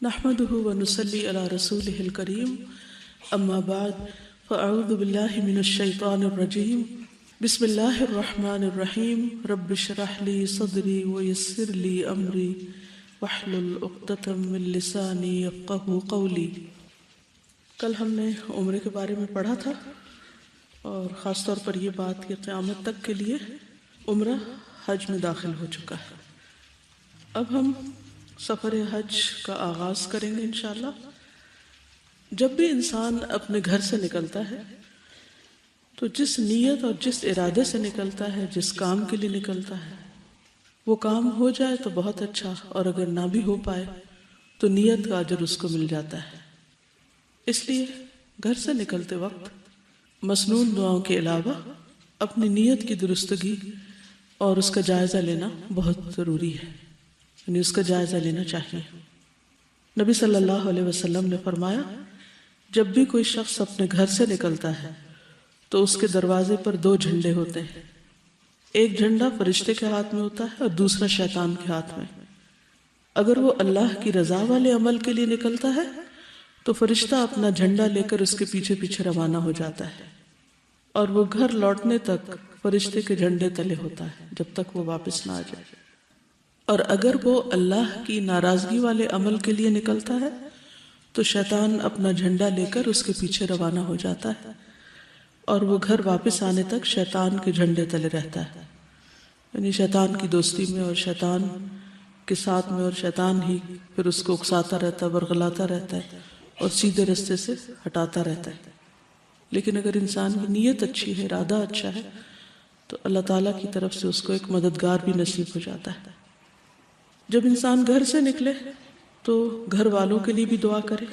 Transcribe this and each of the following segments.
نحمده ونصلي على رسوله الكريم اما بعد فاعوذ بالله من الشيطان الرجيم بسم الله الرحمن الرحيم رب اشرح لي صدري ويسر لي امري واحلل عقدة من لساني يفقهوا قولي۔ کل ہم نے عمرے کے بارے میں پڑھا تھا اور خاص طور پر یہ بات کہ قیامت تک کے لیے عمرہ حج میں داخل ہو چکا ہے۔ اب ہم سفر حج کا آغاز کریں گے انشاءاللہ۔ جب بھی انسان اپنے گھر سے نکلتا ہے تو جس نیت اور جس ارادے سے نکلتا ہے، جس کام کے لیے نکلتا ہے، وہ کام ہو جائے تو بہت اچھا، اور اگر نہ بھی ہو پائے تو نیت کا اجر اس کو مل جاتا ہے۔ اس لیے گھر سے نکلتے وقت مسنون دعاؤں کے علاوہ اپنی نیت کی درستگی اور اس کا جائزہ لینا بہت ضروری ہے، یعنی اس کا جائزہ لینا چاہیے۔ نبی صلی اللہ علیہ وسلم نے فرمایا، جب بھی کوئی شخص اپنے گھر سے نکلتا ہے تو اس کے دروازے پر 2 جھنڈے ہوتے ہیں۔ ایک جھنڈا فرشتے کے ہاتھ میں ہوتا ہے اور دوسرا شیطان کے ہاتھ میں۔ اگر وہ اللہ کی رضا والے عمل کے لیے نکلتا ہے تو فرشتہ اپنا جھنڈا لے کر اس کے پیچھے پیچھے روانہ ہو جاتا ہے، اور وہ گھر لوٹنے تک فرشتے کے جھنڈے تلے ہوتا ہے جب تک وہ واپس نہ آ جائے۔ اور اگر وہ اللہ کی ناراضگی والے عمل کے لیے نکلتا ہے تو شیطان اپنا جھنڈا لے کر اس کے پیچھے روانہ ہو جاتا ہے، اور وہ گھر واپس آنے تک شیطان کے جھنڈے تلے رہتا ہے، یعنی شیطان کی دوستی میں اور شیطان کے ساتھ میں، اور شیطان ہی پھر اس کو اکساتا رہتا ہے، ورغلاتا رہتا ہے اور سیدھے رستے سے ہٹاتا رہتا ہے۔ لیکن اگر انسان کی نیت اچھی ہے، ارادہ اچھا ہے، تو اللہ تعالیٰ کی طرف سے اس کو ایک مددگار بھی نصیب ہو جاتا ہے۔ جب انسان گھر سے نکلے تو گھر والوں کے لیے بھی دعا کرے،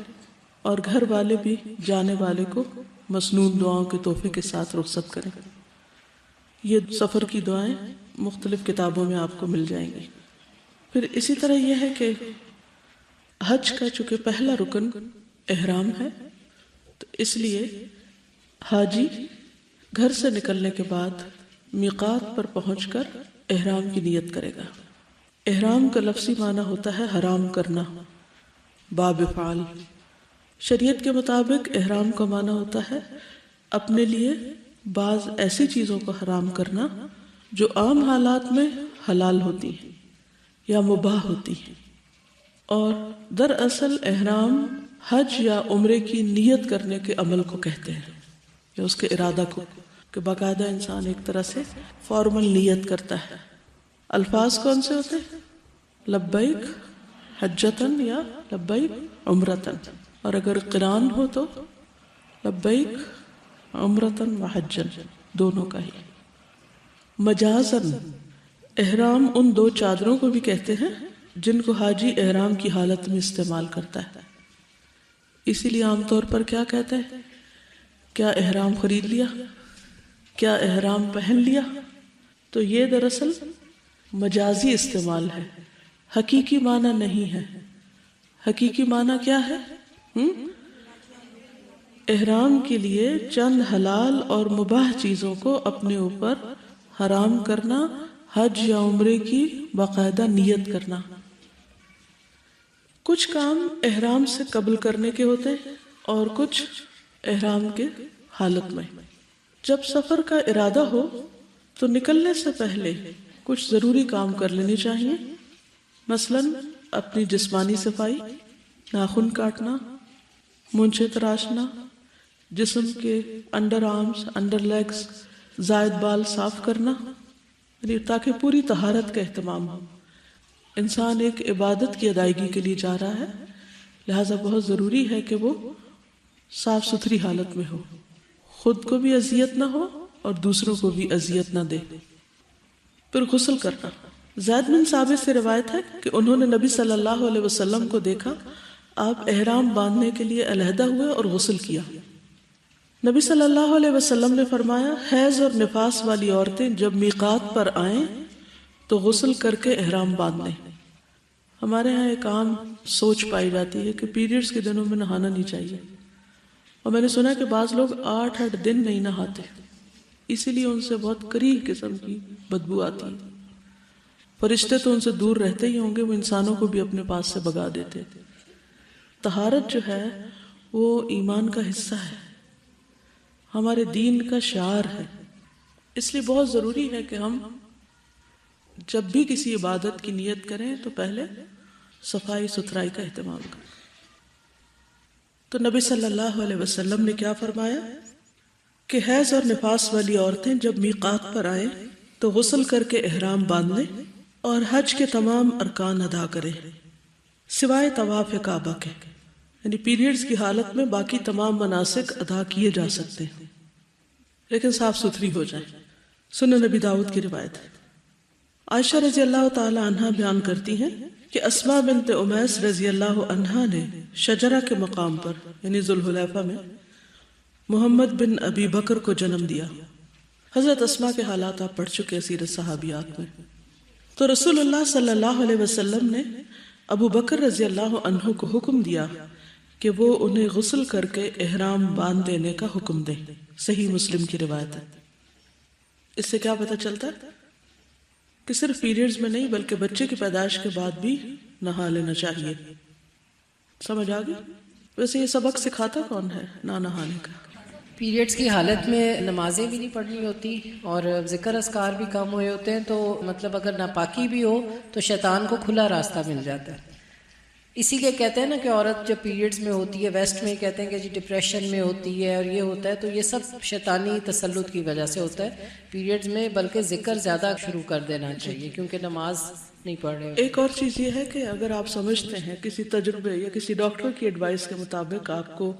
اور گھر والے بھی جانے والے کو مسنون دعاؤں کے تحفے کے ساتھ رخصت کریں۔ یہ سفر کی دعائیں مختلف کتابوں میں آپ کو مل جائیں گی۔ پھر اسی طرح یہ ہے کہ حج کا چونکہ پہلا رکن احرام ہے، تو اس لیے حاجی گھر سے نکلنے کے بعد میقات پر پہنچ کر احرام کی نیت کرے گا۔ احرام کا لفظی معنی ہوتا ہے حرام کرنا، باب فعل۔ شریعت کے مطابق احرام کا معنی ہوتا ہے اپنے لیے بعض ایسی چیزوں کو حرام کرنا جو عام حالات میں حلال ہوتی ہیں یا مباح ہوتی ہیں، اور دراصل احرام حج یا عمرے کی نیت کرنے کے عمل کو کہتے ہیں، یا اس کے ارادہ کو، کہ باقاعدہ انسان ایک طرح سے فارمل نیت کرتا ہے۔ الفاظ کون سے ہوتے ہیں؟ لبیک حجتن یا لبیک عمرتن، اور اگر قران ہو تو لبیک عمرتن و حجن، دونوں کا ہی۔ مجازن احرام ان 2 چادروں کو بھی کہتے ہیں جن کو حاجی احرام کی حالت میں استعمال کرتا ہے۔ اسی لیے عام طور پر کیا کہتے ہیں؟ کیا احرام خرید لیا؟ کیا احرام پہن لیا؟ تو یہ دراصل مجازی استعمال ہے، حقیقی معنی نہیں ہے۔ حقیقی معنی کیا ہے؟ احرام کے لیے چند حلال اور مباح چیزوں کو اپنے اوپر حرام کرنا، حج یا عمرے کی باقاعدہ نیت کرنا۔ کچھ کام احرام سے قبل کرنے کے ہوتے ہیں اور کچھ احرام کے حالت میں۔ جب سفر کا ارادہ ہو تو نکلنے سے پہلے کچھ ضروری کام کر لینے چاہیے، مثلاً اپنی جسمانی صفائی، ناخن کاٹنا، مونچھیں تراشنا، جسم کے انڈر آرمز، انڈر لیگز، زائد بال صاف کرنا، تاکہ پوری طہارت کا اہتمام ہو۔ انسان ایک عبادت کی ادائیگی کے لیے جا رہا ہے، لہٰذا بہت ضروری ہے کہ وہ صاف ستھری حالت میں ہو، خود کو بھی اذیت نہ ہو اور دوسروں کو بھی اذیت نہ دے۔ پھر غسل کرنا۔ زید بن ثابت سے روایت ہے کہ انہوں نے نبی صلی اللہ علیہ وسلم کو دیکھا، آپ احرام باندھنے کے لیے علیحدہ ہوئے اور غسل کیا۔ نبی صلی اللہ علیہ وسلم نے فرمایا، حیض اور نفاس والی عورتیں جب میقات پر آئیں تو غسل کر کے احرام باندھ لیں۔ ہمارے ہاں ایک عام سوچ پائی جاتی ہے کہ پیریڈز کے دنوں میں نہانا نہیں چاہیے، اور میں نے سنا کہ بعض لوگ 8 دن نہیں نہاتے، اسی لیے ان سے بہت کریہ قسم کی بدبو آتی ہے۔ فرشتے تو ان سے دور رہتے ہی ہوں گے، وہ انسانوں کو بھی اپنے پاس سے بھگا دیتے۔ طہارت جو ہے وہ ایمان کا حصہ ہے، ہمارے دین کا شعار ہے. اس لیے بہت ضروری ہے کہ ہم جب بھی کسی عبادت کی نیت کریں تو پہلے صفائی ستھرائی کا اہتمام کریں. تو نبی صلی اللہ علیہ وسلم نے کیا فرمایا کہ حیض اور نفاس والی عورتیں جب میقات پر آئیں تو غسل کر کے احرام باندھ لیں اور حج کے تمام ارکان ادا کریں سوائے طواف کعبہ کے، یعنی پیریڈز کی حالت میں باقی تمام مناسک ادا کیے جا سکتے ہیں لیکن صاف ستھری ہو جائیں. سنن نبی داؤد کی روایت ہے. عائشہ رضی اللہ تعالی عنہا بیان کرتی ہیں کہ اسماء بنت امیس رضی اللہ عنہا نے شجرہ کے مقام پر یعنی ذوالحلیفہ میں محمد بن ابی بکر کو جنم دیا. حضرت اسماء کے حالات آپ پڑھ چکے سیرت صحابیات میں. تو رسول اللہ صلی اللہ علیہ وسلم نے ابو بکر رضی اللہ عنہ کو حکم دیا کہ وہ انہیں غسل کر کے احرام باندھ دینے کا حکم دیں. صحیح مسلم کی روایت ہے. اس سے کیا پتہ چلتا ہے کہ صرف پیریڈز میں نہیں بلکہ بچے کی پیدائش کے بعد بھی نہا لینا چاہیے. سمجھ آ گئی؟ ویسے یہ سبق سکھاتا کون ہے نہ نہانے کا؟ پیریڈز کی حالت میں نمازیں بھی نہیں پڑھنی ہوتی اور ذکر اذکار بھی کم ہوئے ہوتے ہیں، تو مطلب اگر ناپاکی بھی ہو تو شیطان کو کھلا راستہ مل جاتا ہے. اسی لیے کہتے ہیں نا کہ عورت جب پیریڈز میں ہوتی ہے، ویسٹ میں کہتے ہیں کہ جی ڈپریشن میں ہوتی ہے اور یہ ہوتا ہے، تو یہ سب شیطانی تسلط کی وجہ سے ہوتا ہے. پیریڈز میں بلکہ ذکر زیادہ شروع کر دینا چاہیے کیونکہ نماز نہیں پڑھ رہے. ایک اور چیز یہ ہے کہ اگر آپ سمجھتے ہیں کسی تجربے یا کسی ڈاکٹر کی ایڈوائس کے مطابق آپ کو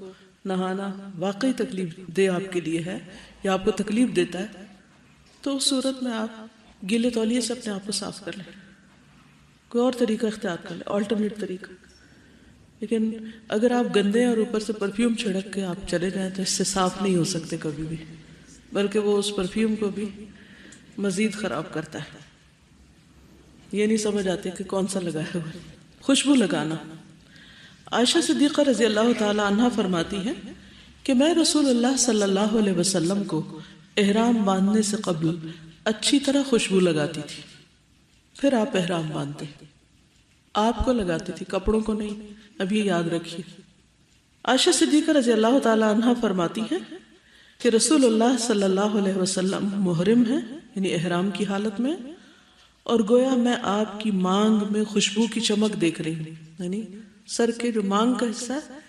نہانا واقعی تکلیف دے آپ کے لیے ہے یا آپ کو تکلیف دیتا ہے، تو اس صورت میں آپ گیلے تولیے سے اپنے آپ کو صاف کر لیں، کوئی اور طریقہ اختیار کر لیں، آلٹرنیٹ طریقہ. لیکن اگر آپ گندے اور اوپر سے پرفیوم چھڑک کے آپ چلے جائیں تو اس سے صاف نہیں ہو سکتے کبھی بھی، بلکہ وہ اس پرفیوم کو بھی مزید خراب کرتا ہے. یہ نہیں سمجھ آتے کہ کون سا لگایا ہوا ہے. خوشبو لگانا. عائشہ صدیقہ رضی اللہ تعالی عنہا فرماتی ہیں کہ میں رسول اللہ صلی اللہ علیہ وسلم کو احرام باندھنے سے قبل اچھی طرح خوشبو لگاتی تھی، پھر آپ احرام باندھتے. آپ کو لگاتی تھی، کپڑوں کو نہیں. اب یہ یاد رکھیے. عائشہ صدیقہ رضی اللہ تعالی عنہا فرماتی ہیں کہ رسول اللہ صلی اللہ علیہ وسلم محرم ہیں یعنی احرام کی حالت میں، اور گویا میں آپ کی مانگ میں خوشبو کی چمک دیکھ رہی ہوں، یعنی سر کے جو مانگ کا حصہ ہے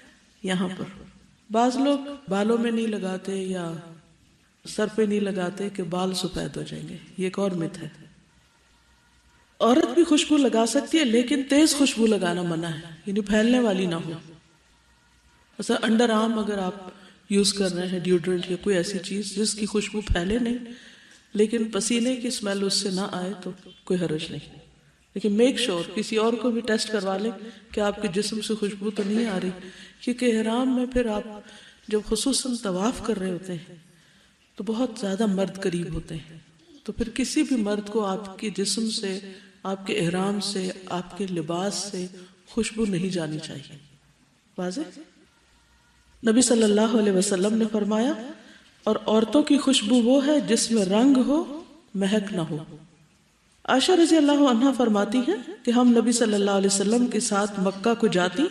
یہاں پر. بعض لوگ بالوں میں نہیں لگاتے یا سر پہ نہیں لگاتے کہ بال سفید ہو جائیں گے، یہ ایک اور مت ہے. عورت بھی خوشبو لگا سکتی ہے لیکن تیز خوشبو لگانا منع ہے، یعنی پھیلنے والی نہ ہو. مثلا انڈر آرم اگر آپ یوز کر رہے ہیں ڈیوڈرنٹ یا کوئی ایسی چیز جس کی خوشبو پھیلے نہیں لیکن پسینے کی اسمیل اس سے نہ آئے تو کوئی حرج نہیں. لیکن میک شور کسی اور کو بھی ٹیسٹ کروا لیں کہ آپ کے جسم سے خوشبو تو نہیں آ رہی، کیونکہ احرام میں پھر آپ جب خصوصاً طواف کر رہے ہوتے ہیں تو بہت زیادہ مرد قریب ہوتے ہیں، تو پھر کسی بھی مرد کو آپ کے جسم سے، آپ کے احرام سے، آپ کے لباس سے خوشبو نہیں جانی چاہیے. واضح؟ نبی صلی اللہ علیہ وسلم نے فرمایا اور عورتوں کی خوشبو وہ ہے جس میں رنگ ہو مہک نہ ہو. عائشہ رضی اللہ عنہا فرماتی ہیں کہ ہم نبی صلی اللہ علیہ وسلم کے ساتھ مکہ کو جاتی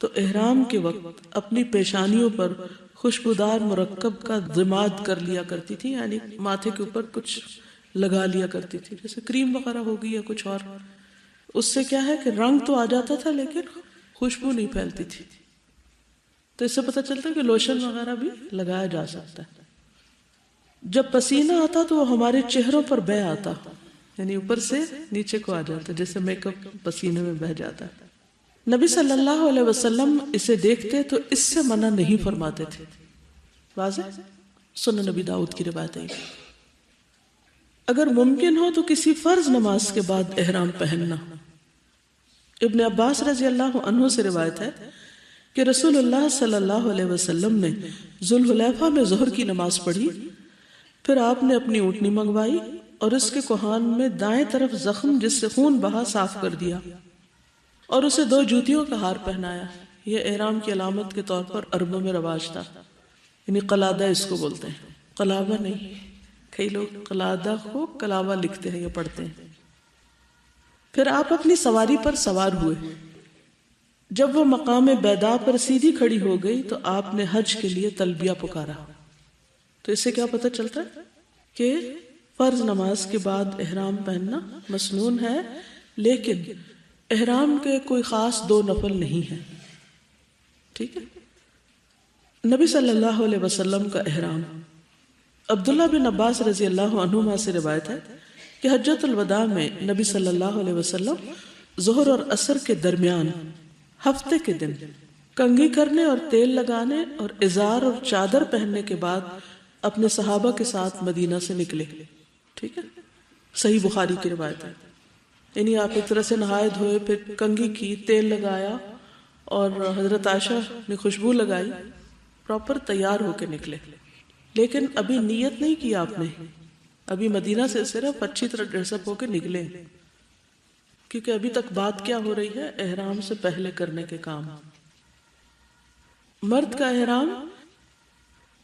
تو احرام کے وقت اپنی پیشانیوں پر خوشبودار مرکب کا ضماد کر لیا کرتی تھی، یعنی ماتھے کے اوپر کچھ لگا لیا کرتی تھی، جیسے کریم وغیرہ ہوگی یا کچھ اور. اس سے کیا ہے کہ رنگ تو آ جاتا تھا لیکن خوشبو نہیں پھیلتی تھی. تو اس سے پتہ چلتا ہے کہ لوشن وغیرہ بھی لگایا جا سکتا ہے. جب پسینہ آتا تو وہ ہمارے چہروں پر بہہ آتا، یعنی اوپر سے نیچے کو آ جاتا، جیسے میک اپ پسینے میں بہہ جاتا ہے. نبی صلی اللہ علیہ وسلم اسے دیکھتے تو اس سے منع نہیں فرماتے تھے. واضح؟ سنن نبی داؤد کی روایت ہے. اگر ممکن ہو تو کسی فرض نماز کے بعد احرام پہننا. ابن عباس رضی اللہ عنہ سے روایت ہے کہ رسول اللہ صلی اللہ علیہ وسلم نے ذوالحلیفہ میں ظہر کی نماز پڑھی، پھر آپ نے اپنی اونٹنی منگوائی اور اس کے کوہان میں دائیں طرف زخم جس سے خون بہا صاف کر دیا اور اسے 2 جوتیوں کا ہار پہنایا. یہ احرام کی علامت کے طور پر عربوں میں رواج تھا، یعنی قلادہ اس کو بولتے ہیں، قلابہ نہیں. کئی لوگ قلادہ کو کلابہ لکھتے ہیں یا پڑھتے ہیں. پھر آپ اپنی سواری پر سوار ہوئے. جب وہ مقام بیدا پر سیدھی کھڑی ہو گئی تو آپ نے حج کے لیے تلبیہ پکارا۔ تو اس سے کیا پتہ چلتا ہے کہ فرض نماز کے بعد احرام پہننا مسنون ہے، لیکن احرام کے کوئی خاص 2 نفل نہیں ہے، ٹھیک ہے۔ نبی صلی اللہ علیہ وسلم کا احرام، عبداللہ بن عباس رضی اللہ عنہما سے روایت ہے کہ حجۃ الوداع میں نبی صلی اللہ علیہ وسلم ظہر اور عصر کے درمیان ہفتے کے دن کنگھی کرنے اور تیل لگانے اور ازار اور چادر پہننے کے بعد اپنے صحابہ کے ساتھ مدینہ سے نکلے، ٹھیک ہے۔ صحیح بخاری کی روایت ہے، یعنی آپ ایک طرح سے نہائے دھوئے، پھر کنگھی کی، تیل لگایا اور حضرت عائشہ نے خوشبو لگائی، پراپر تیار ہو کے نکلے۔ لیکن ابھی نیت نہیں کی آپ نے، ابھی مدینہ سے صرف اچھی طرح ڈریس اپ ہو کے نکلے، کیونکہ ابھی تک بات کیا ہو رہی ہے؟ احرام سے پہلے کرنے کے کام۔ مرد کا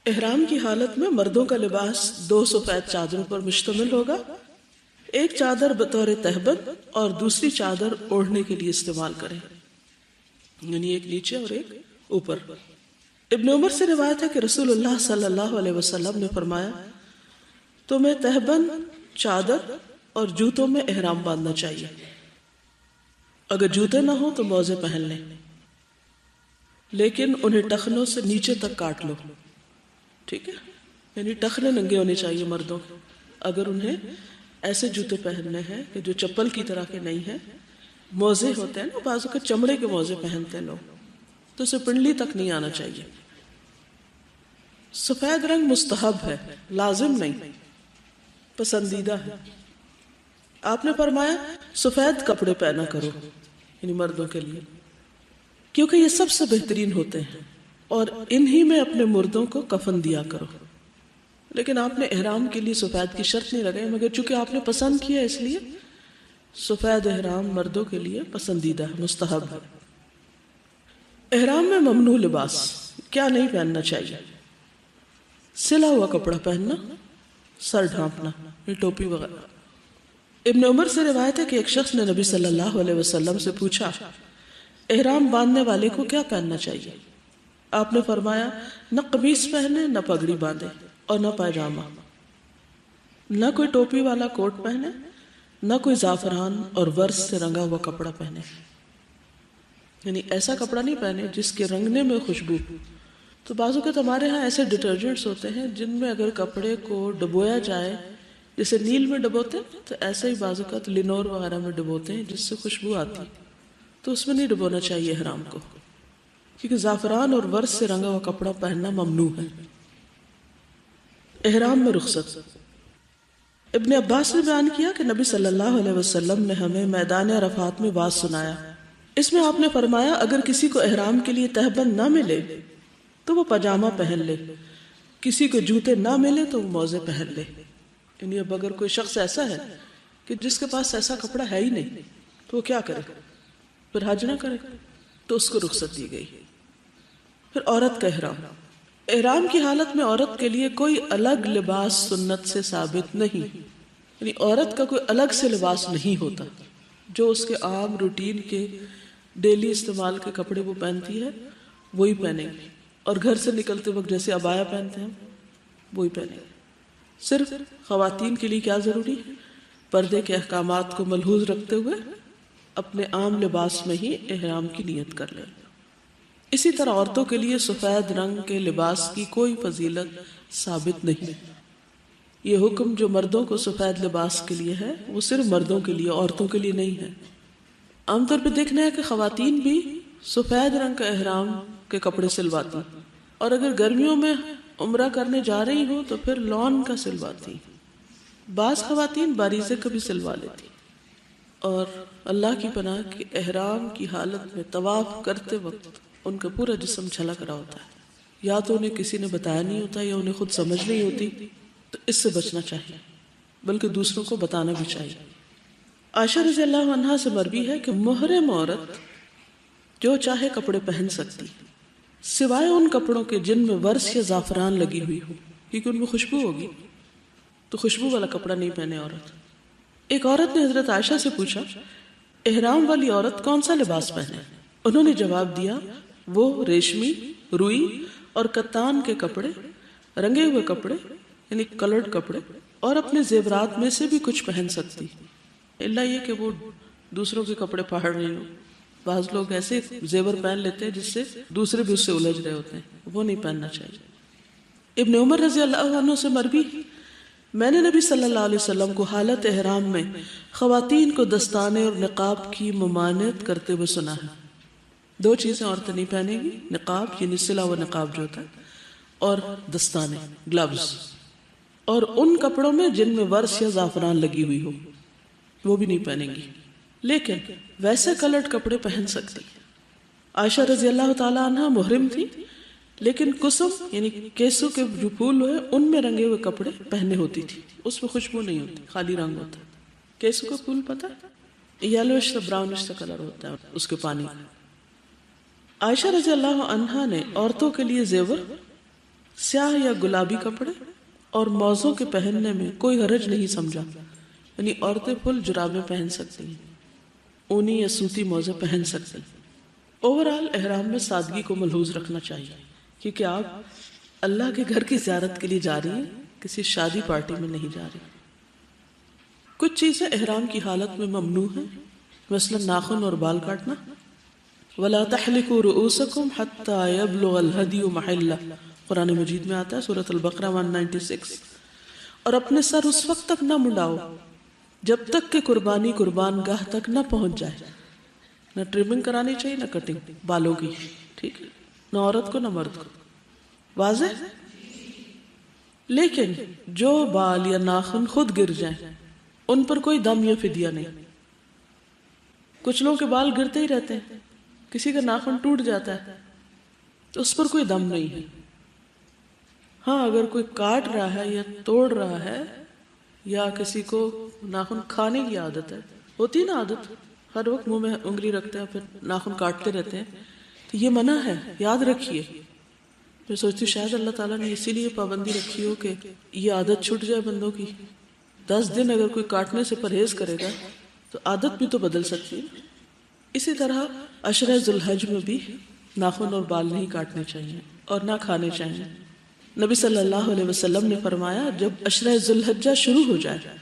احرام کی حالت میں مردوں کا لباس 2 سفید چادروں پر مشتمل ہوگا، ایک چادر بطور تہبند اور دوسری چادر اوڑھنے کے لیے استعمال کریں، یعنی ایک نیچے اور ایک اوپر۔ ابن عمر سے روایت ہے کہ رسول اللہ صلی اللہ علیہ وسلم نے فرمایا، تمہیں تہبند، چادر اور جوتوں میں احرام باندھنا چاہیے، اگر جوتے نہ ہوں تو موزے پہن لیں، لیکن انہیں ٹخنوں سے نیچے تک کاٹ لو، ٹھیک ہے، یعنی ٹخنے ننگے ہونے چاہیے مردوں کے۔ اگر انہیں ایسے جوتے پہننے ہیں کہ جو چپل کی طرح کے نہیں ہیں، موزے ہوتے ہیں نا، بعضوں کے چمڑے کے موزے پہنتے ہیں لوگ، تو اسے پنڈلی تک نہیں آنا چاہیے۔ سفید رنگ مستحب ہے، لازم نہیں، پسندیدہ ہے۔ آپ نے فرمایا سفید کپڑے پہنا کرو، یعنی مردوں کے لیے، کیونکہ یہ سب سے بہترین ہوتے ہیں، اور انہی میں اپنے مردوں کو کفن دیا کرو۔ لیکن آپ نے احرام کے لیے سفید کی شرط نہیں لگائی، مگر چونکہ آپ نے پسند کیا اس لیے سفید احرام مردوں کے لیے پسندیدہ ہے، مستحب ہے۔ احرام میں ممنوع لباس کیا نہیں پہننا چاہیے؟ سلا ہوا کپڑا پہننا، سر ڈھانپنا، یہ ٹوپی وغیرہ۔ ابن عمر سے روایت ہے کہ ایک شخص نے نبی صلی اللہ علیہ وسلم سے پوچھا، احرام باندھنے والے کو کیا پہننا چاہیے؟ آپ نے فرمایا، نہ قمیص پہنے، نہ پگڑی باندھے اور نہ پائجامہ، نہ کوئی ٹوپی والا کوٹ پہنے، نہ کوئی زعفران اور ورس سے رنگا ہوا کپڑا پہنے، یعنی ایسا کپڑا نہیں پہنے جس کے رنگنے میں خوشبو۔ تو بعض اوقات ہمارے ہاں ایسے ڈٹرجنٹس ہوتے ہیں جن میں اگر کپڑے کو ڈبویا جائے، جیسے نیل میں ڈبوتے ہیں، تو ایسے ہی بعض اوقات لینور وغیرہ میں ڈبوتے ہیں جس سے خوشبو آتی، تو اس میں نہیں ڈبونا چاہیے احرام کو، کیونکہ زعفران اور ورس سے رنگا ہوا کپڑا پہننا ممنوع ہے۔ احرام میں رخصت، ابن عباس نے بیان کیا کہ نبی صلی اللہ علیہ وسلم نے ہمیں میدان عرفات میں واز سنایا۔ اس میں آپ نے فرمایا، اگر کسی کو احرام کے لیے تہبند نہ ملے تو وہ پاجامہ پہن لے، کسی کو جوتے نہ ملے تو وہ موزے پہن لے، یعنی اب اگر کوئی شخص ایسا ہے کہ جس کے پاس ایسا کپڑا ہے ہی نہیں تو وہ کیا کرے؟ پھر حج نہ کرے، تو اس کو رخصت دی گئی۔ پھر عورت کا احرام کی حالت میں عورت کے لیے کوئی الگ لباس سنت سے ثابت نہیں، یعنی عورت کا کوئی الگ سے لباس نہیں ہوتا، جو اس کے عام روٹین کے ڈیلی استعمال کے کپڑے وہ پہنتی ہے وہی پہنے گی، اور گھر سے نکلتے وقت جیسے عبایا پہنتے ہیں وہی پہنے گی۔ صرف خواتین کے لیے کیا ضروری ہے؟ پردے کے احکامات کو ملحوظ رکھتے ہوئے اپنے عام لباس میں ہی احرام کی نیت کر لیں۔ اسی طرح عورتوں کے لیے سفید رنگ کے لباس کی کوئی فضیلت ثابت نہیں۔ یہ حکم جو مردوں کو سفید لباس کے لیے ہے وہ صرف مردوں کے لیے، عورتوں کے لیے نہیں ہے۔ عام طور پہ دیکھنا ہے کہ خواتین بھی سفید رنگ کا احرام کے کپڑے سلواتی، اور اگر گرمیوں میں عمرہ کرنے جا رہی ہو تو پھر لون کا سلواتی، بعض خواتین باریزے کا بھی سلوا لیتی۔ اور اللہ کی پناہ کہ احرام کی حالت میں طواف کرتے وقت ان کا پورا جسم جھلک رہا ہوتا ہے، یا تو انہیں کسی نے بتایا نہیں ہوتا یا انہیں خود سمجھ نہیں ہوتی، تو اس سے بچنا چاہیے، بلکہ دوسروں کو بتانا بھی چاہیے۔ عائشہ رضی اللہ عنہا سے مروی ہے کہ محرم عورت جو چاہے کپڑے پہن سکتی سوائے ان کپڑوں کے جن میں ورس یا زعفران لگی ہوئی ہو، کیونکہ ان میں خوشبو ہوگی، تو خوشبو والا کپڑا نہیں پہنے عورت۔ ایک عورت نے حضرت عائشہ سے پوچھا، احرام والی عورت کون سا لباس پہنے؟ انہوں نے جواب دیا وہ ریشمی، روئی اور کتان کے کپڑے، رنگے ہوئے کپڑے یعنی کلرڈ کپڑے، اور اپنے زیورات میں سے بھی کچھ پہن سکتی، اللہ یہ کہ وہ دوسروں کے کپڑے پھاڑ رہی ہوں۔ بعض لوگ ایسے زیور پہن لیتے ہیں جس سے دوسرے بھی اس سے الجھ رہے ہوتے ہیں، وہ نہیں پہننا چاہیے۔ ابن عمر رضی اللہ عنہ سے مروی، میں نے نبی صلی اللہ علیہ وسلم کو حالت احرام میں خواتین کو دستانے اور نقاب کی ممانعت کرتے ہوئے سنا ہے۔ دو چیزیں عورتیں نہیں پہنیں گی، نقاب یعنی سلا و نقاب جو ہوتا ہے، اور دستانے گلوز، اور ان کپڑوں میں جن میں ورس یا زعفران لگی ہوئی ہو وہ بھی نہیں پہنیں گی، لیکن ویسے کلرڈ کپڑے پہن سکتی۔ عائشہ رضی اللہ تعالی عنہ محرم تھی لیکن کسم یعنی کیسو کے جو پھول ہوئے ان میں رنگے ہوئے کپڑے پہننے ہوتی تھی، اس میں خوشبو نہیں ہوتی، خالی رنگ ہوتا ہے۔ کیسو کا پھول پتہ ہے، یلوش سے براؤنش سے کلر ہوتا ہے اس کے پانی۔ عائشہ رضی اللہ عنہا نے عورتوں کے لیے زیور، سیاہ یا گلابی کپڑے اور موزوں کے پہننے میں کوئی حرج نہیں سمجھا، یعنی عورتیں فل جرابیں پہن سکتی ہیں، اونی یا سوتی موزے پہن سکتی۔ اوورآل احرام میں سادگی کو ملحوظ رکھنا چاہیے، کیونکہ آپ اللہ کے گھر کی زیارت کے لیے جا رہی ہیں، کسی شادی پارٹی میں نہیں جا رہی۔ کچھ چیزیں احرام کی حالت میں ممنوع ہیں، مثلا ناخن اور بال کاٹنا۔ وَلَا تَحْلِقُوا رُؤُوسَكُمْ حَتَّى يَبْلُغَ الْهَدْيُ مَحِلَّهُ، قرآن مجید میں آتا ہے سورۃ البقرہ 196۔ اور اپنے سر اس وقت تک نہ منڈاؤ جب تک کہ قربانی قربان گاہ تک نہ پہنچ جائے۔ نہ ٹرمنگ کرانی چاہیے نہ کٹنگ بالوں کی، ٹھیک ہے، نہ عورت کو نہ مرد کو، واضح؟ لیکن جو بال یا ناخن خود گر جائیں ان پر کوئی دم یا فدیہ نہیں۔ کچھ لوگوں کے بال گرتے ہی رہتے ہیں، کسی کا ناخن ٹوٹ جاتا ہے تو اس پر کوئی دم نہیں ہے۔ ہاں اگر کوئی کاٹ رہا ہے یا توڑ رہا ہے یا کسی کو ناخن کھانے کی عادت ہے، ہوتی ہے نا عادت، ہر وقت منہ میں انگلی رکھتے ہیں پھر ناخن کاٹتے رہتے ہیں، تو یہ منع ہے، یاد رکھیے۔ میں سوچتی شاید اللہ تعالیٰ نے اسی لیے پابندی رکھی ہو کہ یہ عادت چھٹ جائے بندوں کی۔ 10 دن اگر کوئی کاٹنے سے پرہیز کرے گا تو عادت بھی تو بدل سکتی ہے۔ اسی طرح عشرہ ذی الحج میں بھی ناخن اور بال نہیں کاٹنے چاہیے اور نہ کھانے چاہیے۔ نبی صلی اللہ علیہ وسلم نے فرمایا جب عشرہ ذی الحجہ شروع ہو جائے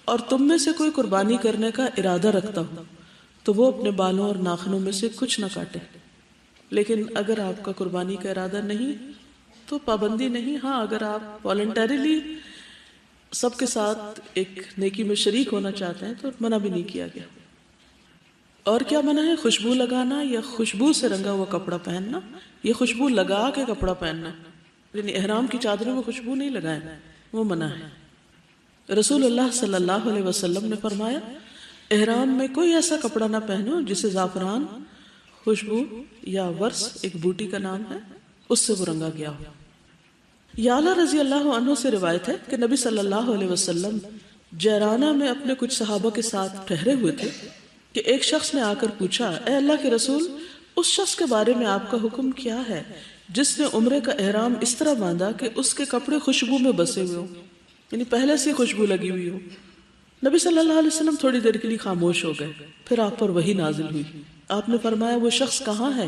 اور تم میں سے کوئی قربانی کرنے کا ارادہ رکھتا ہو تو وہ اپنے بالوں اور ناخنوں میں سے کچھ نہ کاٹے، لیکن اگر آپ کا قربانی کا ارادہ نہیں تو پابندی نہیں۔ ہاں اگر آپ والنٹریلی سب کے ساتھ ایک نیکی میں شریک ہونا چاہتے ہیں تو منع بھی نہیں کیا گیا۔ اور کیا منع ہے؟ خوشبو لگانا یا خوشبو سے رنگا ہوا کپڑا پہننا، یہ خوشبو لگا کے کپڑا پہننا، یعنی احرام کی چادروں میں خوشبو نہیں لگائیں، وہ منع ہے۔ رسول اللہ صلی اللہ علیہ وسلم نے فرمایا احرام میں کوئی ایسا کپڑا نہ پہنو جسے زعفران، خوشبو یا ورس ایک بوٹی کا نام ہے اس سے وہ رنگا گیا ہو۔ یعلا رضی اللہ عنہ سے روایت ہے کہ نبی صلی اللہ علیہ وسلم جیرانہ میں اپنے کچھ صحابہ کے ساتھ ٹھہرے ہوئے تھے کہ ایک شخص نے آ کر پوچھا اے اللہ کے رسول، اس شخص کے بارے میں آپ کا حکم کیا ہے جس نے عمرے کا احرام اس طرح باندھا کہ اس کے کپڑے خوشبو میں بسے ہوئے ہوں، یعنی پہلے سے خوشبو لگی ہوئی ہو۔ نبی صلی اللہ علیہ وسلم تھوڑی دیر کے لیے خاموش ہو گئے، پھر آپ پر وحی نازل ہوئی۔ آپ نے فرمایا وہ شخص کہاں ہے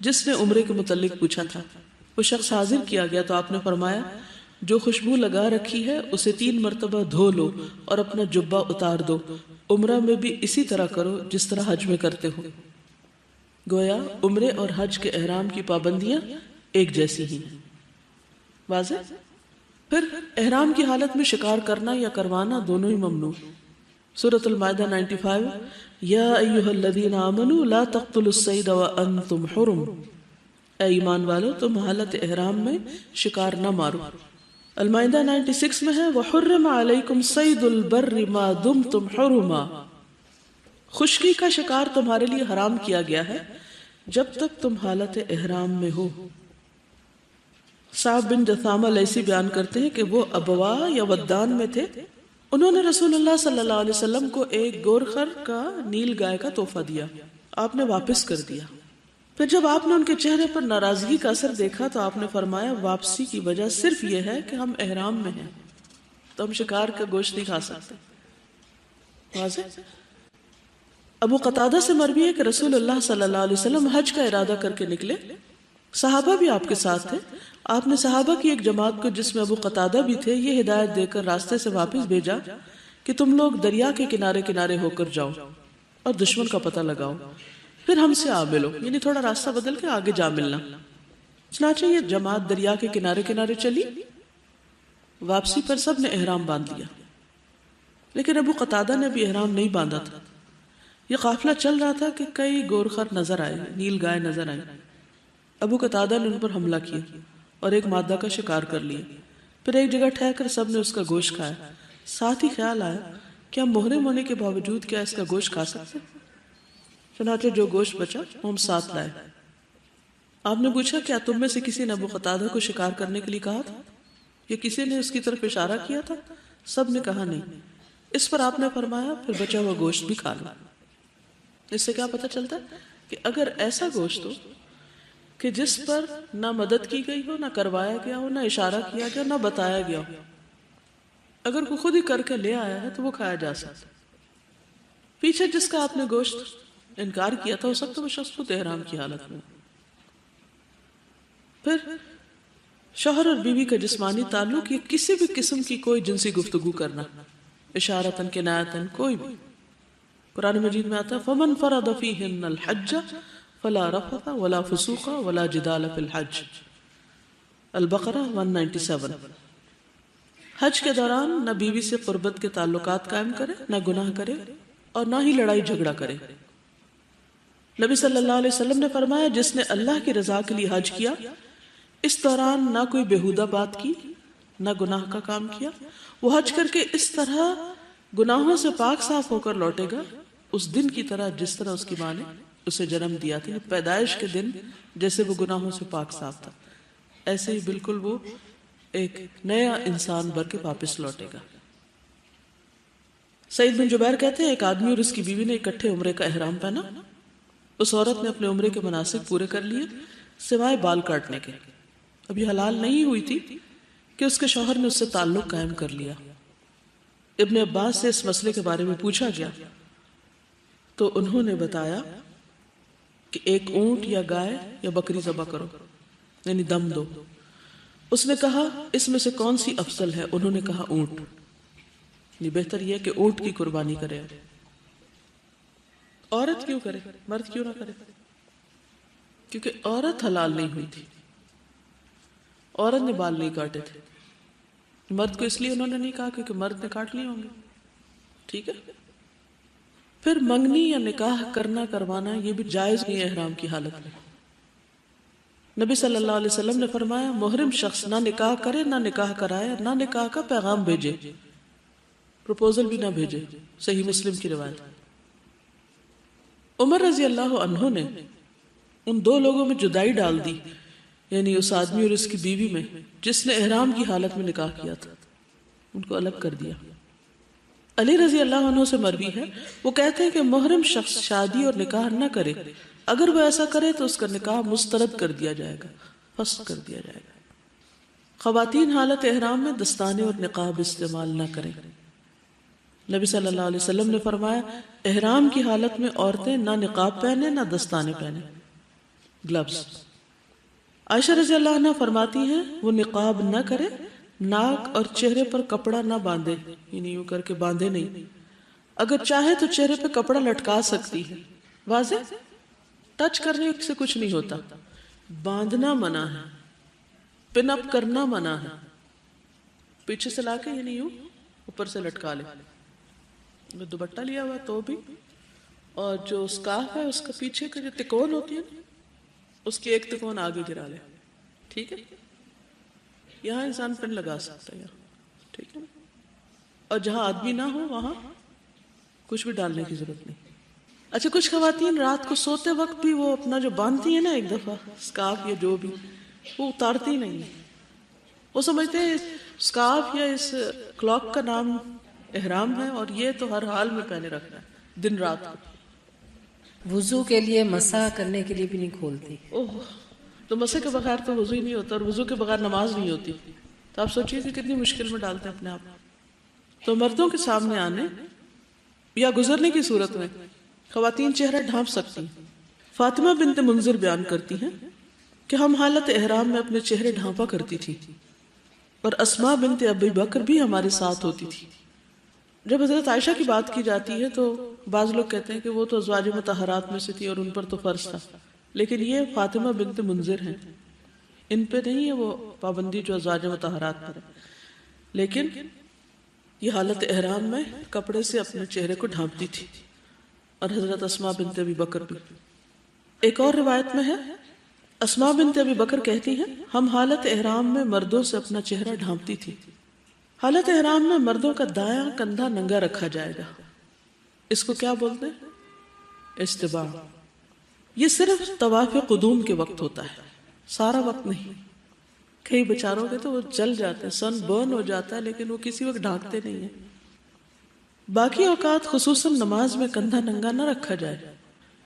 جس نے عمرے کے متعلق پوچھا تھا؟ وہ شخص حاضر کیا گیا تو آپ نے فرمایا جو خوشبو لگا رکھی ہے اسے 3 مرتبہ دھو لو اور اپنا جبہ اتار دو، عمرہ میں بھی اسی طرح کرو جس طرح حج میں کرتے ہو۔ گویا عمرے اور حج کے احرام کی پابندیاں ایک جیسی ہی ہیں، واضح؟ پھر احرام کی حالت میں شکار کرنا یا کروانا دونوں ہی ممنوع۔ سورۃ المائدہ 95 یا ایھا الذین آمنوا لا تقتلوا الصید وانتم حرم، اے ایمان والو تم حالت احرام میں شکار نہ مارو۔ المائدہ 96 میں ہے وحرم علیکم صید البر ما دمتم حرما، خشکی کا شکار تمہارے لیے حرام کیا گیا ہے جب تک تم حالت احرام میں ہو۔ صاحب بن جثامہ لیثی بیان کرتے ہیں کہ وہ ابوا یا ودان میں تھے، انہوں نے رسول اللہ صلی اللہ علیہ وسلم کو ایک گورخر کا نیل گائے کا تحفہ دیا، آپ نے واپس کر دیا۔ پھر جب آپ نے ان کے چہرے پر ناراضگی کا اثر دیکھا تو آپ نے فرمایا واپسی کی وجہ صرف یہ ہے کہ ہم احرام میں ہیں تو ہم شکار کا گوشت نہیں کھا سکتے، واضح؟ ابو قتادہ سے مروی ہے کہ رسول اللہ صلی اللہ علیہ وسلم حج کا ارادہ کر کے نکلے، صحابہ بھی آپ کے ساتھ تھے۔ آپ نے صحابہ کی ایک جماعت کو، جس میں ابو قتادہ بھی تھے، یہ ہدایت دے کر راستے سے واپس بھیجا کہ تم لوگ دریا کے کنارے کنارے ہو کر جاؤ اور دشمن کا پتہ لگاؤ، پھر ہم سے آ ملو، یعنی تھوڑا راستہ بدل کے آگے جا ملنا۔ چنانچہ یہ جماعت دریا کے کنارے کنارے چلی۔ واپسی پر سب نے احرام باندھ لیا، لیکن ابو قتادہ نے بھی احرام نہیں باندھا تھا۔ یہ قافلہ چل رہا تھا کہ کئی گورخر نظر آئے، نیل گائے نظر آئے۔ ابو قتادہ نے ان پر حملہ کیا اور ایک مادہ کا شکار کر لیا۔ پھر ایک جگہ ٹھہر کر سب نے اس کا گوشت کھایا۔ ساتھ ہی خیال آیا کہ ہم محرم ہونے کے باوجود کیا اس کا گوشت کھا سکتے؟ چنانچہ جو گوشت بچا وہ ہم ساتھ لائے۔ آپ نے پوچھا کیا تم میں سے کسی نے ابو قتادہ کو شکار کرنے کے لیے کہا تھا یا کسی نے اس کی طرف اشارہ کیا تھا؟ سب نے کہا نہیں۔ اس پر آپ نے فرمایا پھر بچا ہوا گوشت بھی کھا لو۔ اس سے کیا پتہ چلتا ہے کہ اگر ایسا گوشت ہو کہ جس پر نہ مدد کی گئی ہو، نہ کروایا گیا ہو، نہ اشارہ کیا گیا، نہ بتایا گیا ہو، اگر کوئی خود ہی کر کے لے آیا ہے تو وہ کھایا جا سکتا۔ پیچھے جس کا آپ نے گوشت انکار کیا تھا، ہو سکتا وہ شخص خود احرام کی حالت میں۔ پھر شوہر اور بیوی کا جسمانی تعلق، یہ کسی بھی قسم کی کوئی جنسی گفتگو کرنا، اشارتاً کنایتاً، کوئی بھی۔ قرآن مجید میں آتا ہے فَمَنْ فَرَضَ فِيهِنَّ الْحَجَّ فَلَا رَفَثَ وَلَا فُسُوقَ وَلَا جِدَالَ فِي الْحَجِّ، البقرہ 197۔ حج کے دوران نہ بیوی سے قربت کے تعلقات قائم کرے، نہ گناہ کرے اور نہ ہی لڑائی جھگڑا کرے۔ نبی صلی اللہ علیہ وسلم نے فرمایا جس نے اللہ کی رضا کے لیے حج کیا، اس دوران نہ کوئی بےہودہ بات کی، نہ گناہ کا کام کیا، وہ حج کر کے اس طرح گناہوں سے پاک صاف ہو کر لوٹے گا اس دن کی طرح جس طرح اس کی ماں نے اسے جنم دیا تھا۔ پیدائش کے دن جیسے وہ گناہوں سے پاک صاف تھا، ایسے ہی بالکل وہ ایک نیا انسان بن کے واپس لوٹے گا۔ سعید بن جبیر کہتے ہیں ایک آدمی اور اس کی بیوی نے اکٹھے عمرے کا احرام پہنا۔ اس عورت نے اپنے عمرے کے مناسک پورے کر لیے سوائے بال کاٹنے کے۔ اب یہ حلال نہیں ہوئی تھی کہ اس کے شوہر نے اس سے تعلق قائم کر لیا۔ ابن عباس سے اس مسئلے کے بارے میں پوچھا گیا تو انہوں نے بتایا کہ ایک اونٹ یا گائے یا بکری ذبح کرو، یعنی دم دو۔ اس نے کہا اس میں سے کون سی افضل ہے؟ انہوں نے کہا اونٹ۔ یہ بہتر یہ کہ اونٹ کی قربانی کرے۔ عورت کیوں کرے، مرد کیوں نہ کرے؟ کیونکہ عورت حلال نہیں ہوئی تھی، عورت نے بال نہیں کاٹے تھے۔ مرد کو اس لیے انہوں نے نہیں کہا کیونکہ مرد نے کاٹ لیے ہوں گے، ٹھیک ہے۔ پھر منگنی یا نکاح کرنا کروانا یہ بھی جائز نہیں ہے احرام کی حالت میں۔ نبی صلی اللہ علیہ وسلم نے فرمایا محرم شخص نہ نکاح کرے، نہ نکاح کرائے، نہ نکاح کا پیغام بھیجے، پروپوزل بھی نہ بھیجے۔ صحیح مسلم کی روایت۔ عمر رضی اللہ عنہ نے ان دو لوگوں میں جدائی ڈال دی، یعنی اس آدمی اور اس کی بیوی میں جس نے احرام کی حالت میں نکاح کیا تھا، ان کو الگ کر دیا۔ علی رضی اللہ عنہ سے مروی ہے، وہ کہتے ہیں کہ محرم شخص شادی اور نکاح نہ کرے، اگر وہ ایسا کرے تو اس کا نکاح مسترد کر دیا جائے گا، فسخ کر دیا جائے گا۔ خواتین حالت احرام میں دستانے اور نقاب استعمال نہ کریں۔ نبی صلی اللہ علیہ وسلم نے فرمایا احرام کی حالت میں عورتیں نہ نقاب پہنے نہ دستانے پہنے، گلوز۔ عائشہ رضی اللہ عنہ فرماتی ہیں وہ نقاب نہ کرے، ناک اور چہرے پر کپڑا نہ باندھے، یعنی یوں کر کے باندھے نہیں، اگر چاہے تو چہرے پہ کپڑا لٹکا سکتی ہے۔ واضح؟ ٹچ کرنے سے کچھ نہیں ہوتا، باندھنا منع ہے، پن اپ کرنا منع ہے، پیچھے سے لا کے یعنی یوں اوپر سے لٹکا لے۔ اگر دوپٹہ لیا ہوا تو بھی، اور جو اسکارف ہے اس کا پیچھے کا جو تکون ہوتی ہے اس کی ایک تکون آگے گرا لے، ٹھیک ہے۔ یہاں انسان پن لگا سکتا ہے، ٹھیک ہے، اور جہاں آدمی نہ ہو وہاں کچھ بھی ڈالنے کی ضرورت نہیں۔ اچھا، کچھ خواتین رات کو سوتے وقت بھی وہ اپنا جو باندھتی ہیں نا ایک دفعہ اسکارف یا جو بھی، وہ اتارتی نہیں، وہ سمجھتے ہیں اسکارف یا اس کلاک کا نام احرام ہے اور یہ تو ہر حال میں پہنے رکھنا ہے دن رات کو۔ وضو کے لیے مسح کرنے کے لیے بھی نہیں کھولتی۔ اوہ، تو مسح کے بغیر تو وضو ہی نہیں ہوتا، اور وضو کے بغیر نماز نہیں ہوتی، تو آپ سوچیے کہ کتنی مشکل میں ڈالتے ہیں اپنے آپ۔ تو مردوں کے سامنے آنے یا گزرنے کی صورت میں خواتین چہرہ ڈھانپ سکتی ہیں۔ فاطمہ بنت منذر بیان کرتی ہیں کہ ہم حالت احرام میں اپنے چہرے ڈھانپا کرتی تھی، اور اسماء بنت ابی بکر بھی ہمارے ساتھ ہوتی تھی۔ جب حضرت عائشہ کی بات کی جاتی ہے تو بعض لوگ کہتے ہیں کہ وہ تو ازواج مطہرات میں سے تھی اور ان پر تو فرض تھا، لیکن یہ فاطمہ بنت منذر ہیں، ان پہ نہیں ہے وہ پابندی جو ازواج مطہرات پر ہے، لیکن یہ حالت احرام میں کپڑے سے اپنے چہرے کو ڈھانپتی تھی، اور حضرت اسماء بنت ابی بکر بھی۔ ایک اور روایت میں ہے، اسماء بنت ابی بکر کہتی ہیں ہم حالت احرام میں مردوں سے اپنا چہرہ ڈھانپتی تھی۔ حالت احرام میں مردوں کا دایاں کندھا ننگا رکھا جائے گا، اس کو کیا بولتے ہیں؟ استباع۔ یہ صرف طواف قدوم کے وقت ہوتا ہے، سارا وقت نہیں۔ کئی بیچاروں کے تو وہ جل جاتے ہیں، سن برن ہو جاتا ہے، لیکن وہ کسی وقت ڈھانکتے نہیں ہیں۔ باقی اوقات خصوصاً نماز میں کندھا ننگا نہ رکھا جائے۔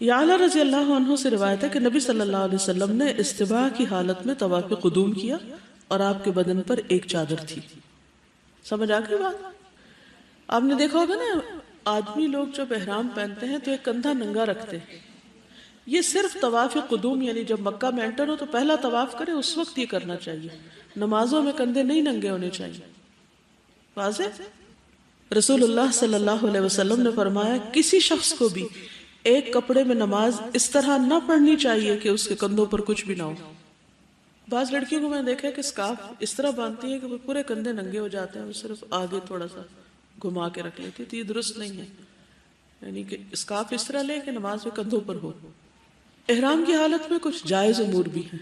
یعلا رضی اللہ عنہ سے روایت ہے کہ نبی صلی اللہ علیہ وسلم نے استباع کی حالت میں طواف قدوم کیا اور آپ کے بدن پر ایک چادر تھی۔ سمجھ آ گئی بات؟ آپ نے دیکھا ہوگا نا، آدمی لوگ جب احرام پہنتے ہیں تو ایک کندھا ننگا رکھتے ہیں۔ یہ صرف طواف قدوم، یعنی جب مکہ میں انٹر ہو تو پہلا طواف کرے اس وقت یہ کرنا چاہیے، نمازوں میں کندھے نہیں ننگے ہونے چاہیے۔ واضح؟ رسول اللہ صلی اللہ علیہ وسلم نے فرمایا کسی شخص کو بھی ایک کپڑے میں نماز اس طرح نہ پڑھنی چاہیے کہ اس کے کندھوں پر کچھ بھی نہ ہو۔ بعض لڑکیوں کو میں نے دیکھا ہے کہ اسکارف اس طرح باندھتی ہے کہ وہ پورے کندھے ننگے ہو جاتے ہیں، وہ صرف آگے تھوڑا سا گھما کے رکھ لیتی ہے، تو یہ درست نہیں ہے۔ یعنی کہ اسکارف اس طرح لے کہ نماز میں کندھوں پر ہو۔ احرام کی حالت میں کچھ جائز امور بھی ہیں،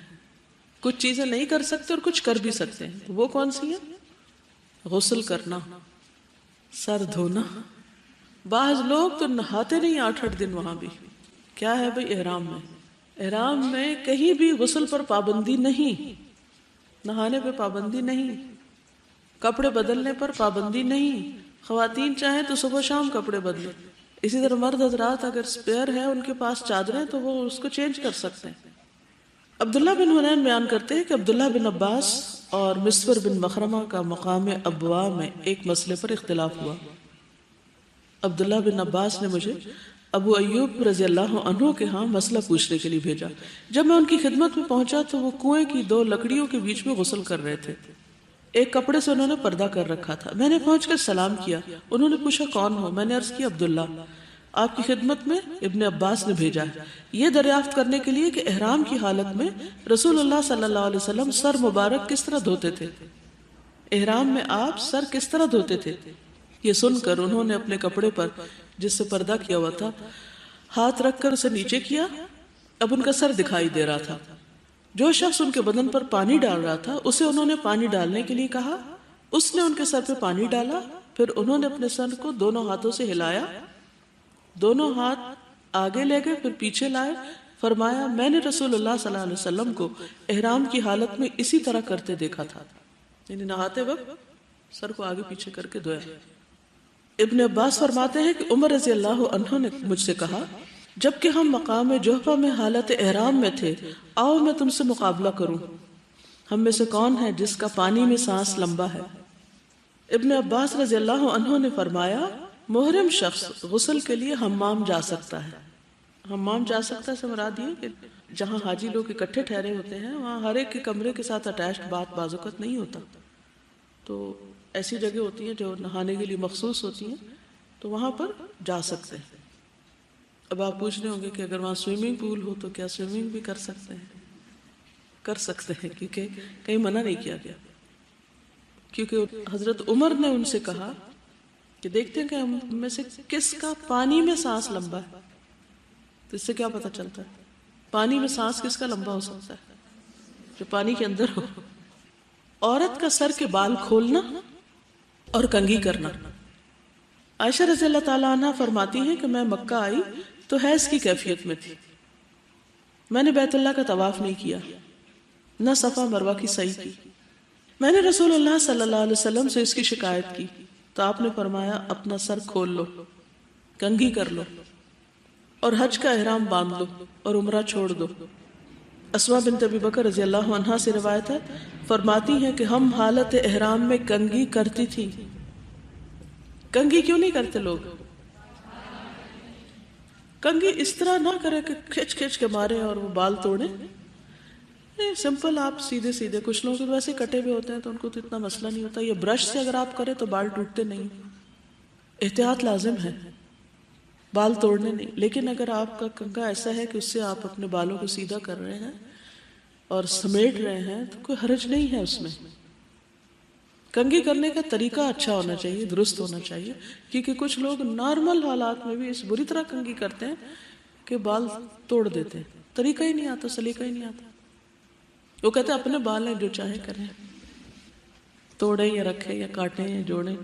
کچھ چیزیں نہیں کر سکتے اور کچھ کر بھی سکتے ہیں۔ وہ کون سی ہیں؟ غسل کرنا، سر دھونا۔ بعض لوگ تو نہاتے نہیں 8-8 دن وہاں بھی۔ کیا ہے بھئی احرام میں؟ احرام میں کہیں بھی غسل پر پابندی نہیں، نہانے پہ پابندی نہیں، کپڑے بدلنے پر پابندی نہیں۔ خواتین چاہیں تو صبح شام کپڑے بدلیں، اسی طرح مرد حضرات اگر سپیئر ہے ان کے پاس چادریں تو وہ اس کو چینج کر سکتے ہیں۔ عبداللہ بن حنین بیان کرتے ہیں کہ عبداللہ بن عباس اور مسور بن مخرمہ کا مقام ابوا میں ایک مسئلے پر اختلاف ہوا۔ عبداللہ بن عباس نے مجھے ابو ایوب رضی اللہ عنہ کے ہاں مسئلہ پوچھنے کے لیے بھیجا۔ جب میں ان کی خدمت میں پہنچا تو وہ کنویں کی 2 لکڑیوں کے بیچ میں غسل کر رہے تھے، ایک کپڑے سے انہوں نے پردہ کر رکھا تھا۔ میں نے پہنچ کر سلام کیا، انہوں نے پوچھا کون ہو؟ میں نے عرض کی عبداللہ، آپ کی خدمت میں ابن عباس نے بھیجا ہے یہ دریافت کرنے کے لیے کہ احرام کی حالت میں رسول اللہ صلی اللہ علیہ وسلم سر مبارک کس طرح دھوتے تھے، احرام میں آپ سر کس طرح دھوتے تھے۔ یہ سن کر انہوں نے اپنے کپڑے پر جس سے پردہ کیا ہوا تھا ہاتھ رکھ کر اسے نیچے کیا، اب ان کا سر دکھائی دے رہا تھا۔ جو شخص ان کے بدن پر پانی ڈال رہا تھا اسے انہوں نے پانی ڈالنے کے لیے کہا، اس نے ان کے سر پہ پانی ڈالا، پھر انہوں نے اپنے سر کو دونوں ہاتھوں سے ہلایا، دونوں ہاتھ آگے لے گئے پھر پیچھے لائے، فرمایا میں نے رسول اللہ صلی اللہ علیہ وسلم کو احرام کی حالت میں اسی طرح کرتے دیکھا تھا، یعنی نہاتے وقت سر کو آگے پیچھے کر کے دھویا۔ ابن عباس فرماتے ہیں کہ عمر رضی اللہ عنہ نے مجھ سے کہا جبکہ ہم مقام جحفہ میں حالت احرام میں تھے، آؤ میں تم سے مقابلہ کروں، ہم میں سے کون ہے جس کا پانی میں سانس لمبا ہے؟ ابن عباس رضی اللہ عنہ نے فرمایا محرم شخص غسل کے لیے حمام جا سکتا ہے۔ حمام جا سکتا ہے سے مراد یہ کہ جہاں حاجی لوگ اکٹھے ٹھہرے ہوتے ہیں وہاں ہر ایک کے کمرے کے ساتھ اٹیچڈ بعض اوقات نہیں ہوتا، تو ایسی جگہ ہوتی ہیں جو نہانے کے لیے مخصوص ہوتی ہیں، تو وہاں پر جا سکتے ہیں۔ اب آپ پوچھ رہے ہوں گے کہ اگر وہاں سوئمنگ پول ہو تو کیا سوئمنگ بھی کر سکتے ہیں؟ کر سکتے ہیں، کیونکہ کہیں منع نہیں کیا گیا، کیونکہ حضرت عمر نے ان سے کہا کہ دیکھتے ہیں کہ ہم میں سے کس کا پانی میں سانس لمبا ہے، تو اس سے کیا پتہ چلتا ہے پانی میں سانس کس کا لمبا ہو سکتا ہے؟ جو پانی کے اندر ہو۔ عورت کا سر کے بال کھولنا اور کنگھی کرنا۔ عائشہ رضی اللہ تعالیٰ عنہ فرماتی ہیں کہ میں مکہ آئی تو حیض کی کیفیت میں تھی، میں نے بیت اللہ کا طواف نہیں کیا، نہ صفا مروہ کی سعی کی۔ میں نے رسول اللہ صلی اللہ علیہ وسلم سے اس کی شکایت کی تو آپ نے فرمایا اپنا سر کھول لو، کنگھی کر لو اور حج کا احرام باندھ لو اور عمرہ چھوڑ دو۔ اسماء بنت ابی بکر رضی اللہ عنہا سے روایت ہے، فرماتی ہیں کہ ہم حالت احرام میں کنگھی کرتی تھی۔ کنگھی کیوں نہیں کرتے لوگ؟ کنگھی اس طرح نہ کرے کہ کھچ کھچ کے مارے اور وہ بال توڑے. سمپل آپ سیدھے سیدھے. کچھ لوگ ویسے کٹے ہوئے ہوتے ہیں تو ان کو تو اتنا مسئلہ نہیں ہوتا. یہ برش سے اگر آپ کریں تو بال ٹوٹتے نہیں. احتیاط لازم ہے, بال توڑنے نہیں. لیکن اگر آپ کا کنگھا ایسا ہے کہ اس سے آپ اپنے بالوں کو سیدھا کر رہے ہیں اور سمیٹ رہے ہیں تو کوئی حرج نہیں ہے اس میں. کنگھی کرنے کا طریقہ اچھا ہونا چاہیے, درست ہونا چاہیے. کیونکہ کچھ لوگ نارمل حالات میں بھی اس بری طرح کنگھی کرتے ہیں کہ بال توڑ دیتے ہیں. طریقہ ہی نہیں آتا, سلیقہ ہی نہیں آتا. وہ کہتے ہیں اپنے بال ہیں جو چاہے کریں, توڑیں یا رکھیں یا کاٹیں یا جوڑیں.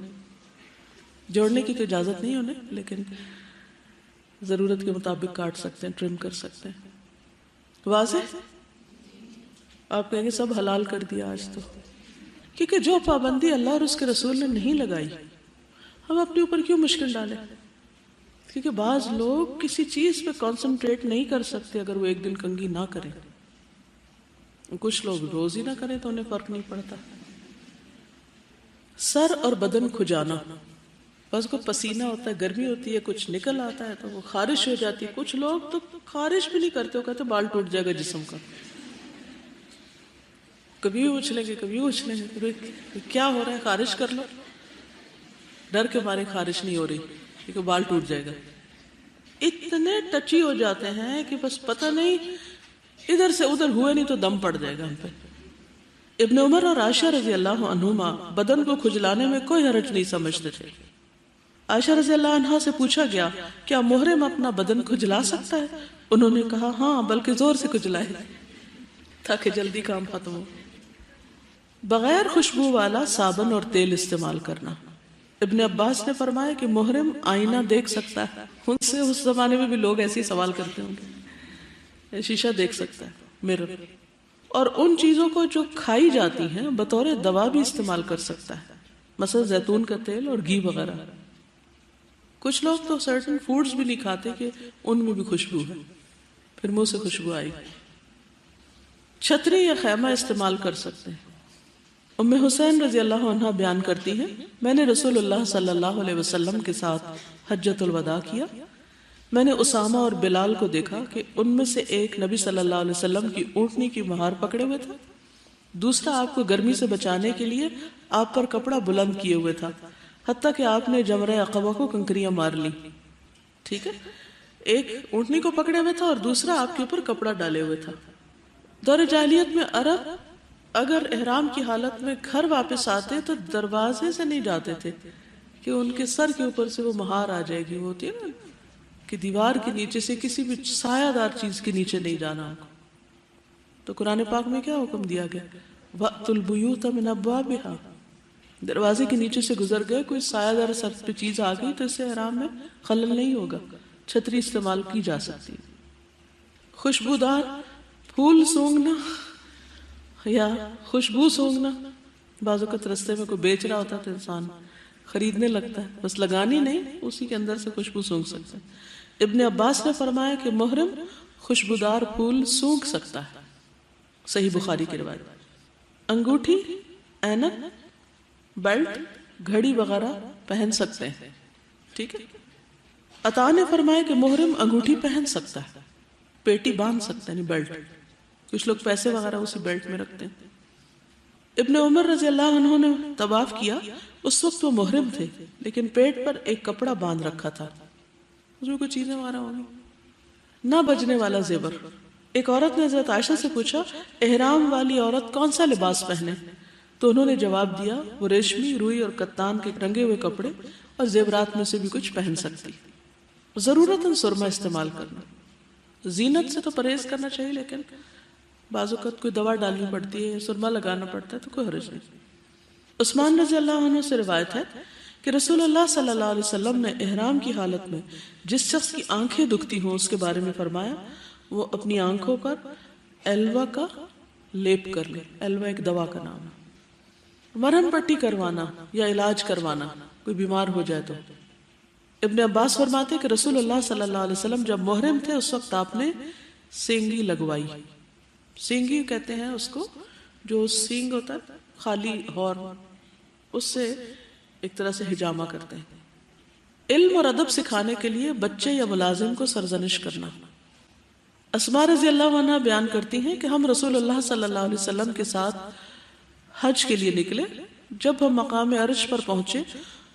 جوڑنے کی تو اجازت نہیں انہیں, لیکن ضرورت کے مطابق کاٹ سکتے ہیں, ٹرم کر سکتے ہیں. واضح؟ آپ کہیں گے سب حلال کر دیا آج تو. کیونکہ جو پابندی اللہ اور اس کے رسول نے نہیں لگائی, ہم اپنے اوپر کیوں مشکل ڈالیں؟ کیونکہ بعض لوگ کسی چیز پہ کانسنٹریٹ نہیں کر سکتے اگر وہ ایک دن کنگھی نہ کریں. کچھ لوگ روز ہی نہ کریں تو انہیں فرق نہیں پڑتا. سر اور بدن کھجانا, بس کو پسینہ ہوتا ہے, گرمی ہوتی ہے, کچھ نکل آتا ہے تو وہ خارش ہو جاتی ہے. کچھ لوگ تو خارش بھی نہیں کرتے, وہ کہتے بال ٹوٹ جائے گا جسم کا. کبھی اچھلیں گے کبھی اچھلیں گے. کیا ہو رہا ہے؟ خارش کر لو. ڈر کے مارے خارش نہیں ہو رہی کیونکہ بال ٹوٹ جائے گا. اتنے ٹچی ہو جاتے ہیں کہ بس پتہ نہیں ادھر سے ادھر ہوئے نہیں تو دم پڑ جائے گا ہم پہ. ابن عمر اور عائشہ رضی اللہ عنہما بدن کو کھجلانے میں کوئی حرج نہیں سمجھتے تھے. عائشہ رضی اللہ عنہا سے پوچھا گیا کیا محرم اپنا بدن کھجلا سکتا ہے؟ انہوں نے کہا ہاں, بلکہ زور سے کھجلائے تاکہ جلدی کام ختم ہو. بغیر خوشبو والا صابن اور تیل استعمال کرنا. ابن عباس نے فرمایا کہ محرم آئینہ دیکھ سکتا ہے. ان سے اس زمانے میں بھی لوگ ایسے ہی سوال کرتے ہوں گے. شیشہ دیکھ سکتا ہے, مرر. اور ان چیزوں کو جو کھائی جاتی ہیں بطور دوا بھی استعمال کر سکتا ہے, مثلا زیتون کا تیل اور گھی وغیرہ. کچھ لوگ تو سرٹن فوڈز بھی نہیں کھاتے کہ ان میں بھی خوشبو ہے, پھر منہ سے خوشبو آئی. چھتری یا خیمہ استعمال کر سکتے ہیں. ام حسین رضی اللہ عنہ بیان کرتی ہیں میں نے رسول اللہ صلی اللہ علیہ وسلم کے ساتھ حجۃ الوداع کیا. میں نے اسامہ اور بلال کو دیکھا کہ ان میں سے ایک نبی صلی اللہ علیہ وسلم کی اونٹنی کی مہار پکڑے ہوئے تھا, دوسرا آپ کو گرمی سے بچانے کے لیے آپ پر کپڑا بلند کیے ہوئے تھا, حتیٰ کہ آپ نے جمرہ عقبہ کو کنکریاں مار لی. ٹھیک ہے, ایک اونٹنی کو پکڑے ہوئے تھا اور دوسرا آپ کے اوپر کپڑا ڈالے ہوئے تھا. دور جاہلیت میں عرب اگر احرام کی حالت میں گھر واپس آتے تو دروازے سے نہیں جاتے تھے کہ ان کے سر کے اوپر سے وہ مہار آ جائے گی. وہ ہوتی ہے نا کہ دیوار کے نیچے سے کسی بھی سایہ دار چیز کے نیچے نہیں جانا. تو قرآن پاک میں کیا حکم دیا گیا؟ وَأْتُوا الْبُيُوتَ مِنْ أَبْوَابِهَا. دروازے کے نیچے سے گزر گئے, کوئی سایہ دار سر پہ چیز آ گئی تو اس سے احرام میں خلل نہیں ہوگا. چھتری استعمال کی جا سکتی. خوشبودار پھول سونگنا یا خوشبو سونگنا. بعض اوقات رستے میں کوئی بیچ رہا ہوتا ہے تو انسان خریدنے لگتا ہے, بس لگانی نہیں, اسی کے اندر سے خوشبو سونگ سکتا ہے. ابن عباس نے فرمایا کہ محرم خوشبودار پھول سونگ سکتا ہے. صحیح بخاری کی روایت. انگوٹھی, اینک, بیلٹ, گھڑی وغیرہ پہن سکتے ہیں. ٹھیک ہے. عطا نے فرمایا کہ محرم انگوٹھی پہن سکتا ہے, پیٹی باندھ سکتا ہے, بیلٹ. کچھ لوگ پیسے وغیرہ اسی بیلٹ میں رکھتے ہیں. ابن عمر رضی اللہ عنہ نے طواف کیا. اس وقت وہ محرم تھے لیکن پیٹ پر ایک کپڑا باندھ رکھا تھا. اس میں کوئی چیزیں وغیرہ ہوگی. نہ بجنے والا زیور. ایک عورت نے حضرت عائشہ سے پوچھا احرام والی عورت کون سا لباس پہنے؟ تو انہوں نے جواب دیا وہ ریشمی, روئی اور کتان کے رنگے ہوئے کپڑے اور زیورات میں سے بھی کچھ پہن سکتی. ضرورتاً سرما استعمال کرنا. زینت سے تو پرہیز کرنا چاہیے, لیکن بعض اوقات کوئی دوا ڈالنی پڑتی ہے, سرما لگانا پڑتا ہے تو کوئی حرج نہیں. عثمان رضی اللہ عنہ سے روایت ہے کہ رسول اللہ صلی اللہ علیہ وسلم نے احرام کی حالت میں جس شخص کی آنکھیں دکھتی ہوں اس کے بارے میں فرمایا وہ اپنی آنکھوں پر ایلوا کا لیپ کر لے. ایلوا ایک دوا کا نام ہے. مرہم پٹی کروانا یا علاج کروانا, کوئی بیمار ہو جائے تو. ابن عباس فرماتے کہ رسول اللہ صلی اللہ علیہ وسلم جب محرم تھے اس وقت آپ نے سینگی لگوائی. سینگی کہتے ہیں اس کو جو سینگ ہوتا ہے خالی ہور, اس سے ایک طرح سے ہجامہ کرتے ہیں. علم اور ادب سکھانے کے لیے بچے یا ملازم کو سرزنش کرنا۔ اسماء رضی اللہ عنہا بیان کرتی ہیں کہ ہم رسول اللہ صلی اللہ علیہ وسلم کے ساتھ حج کے لیے نکلے۔ جب ہم مقام عرش پر پہنچے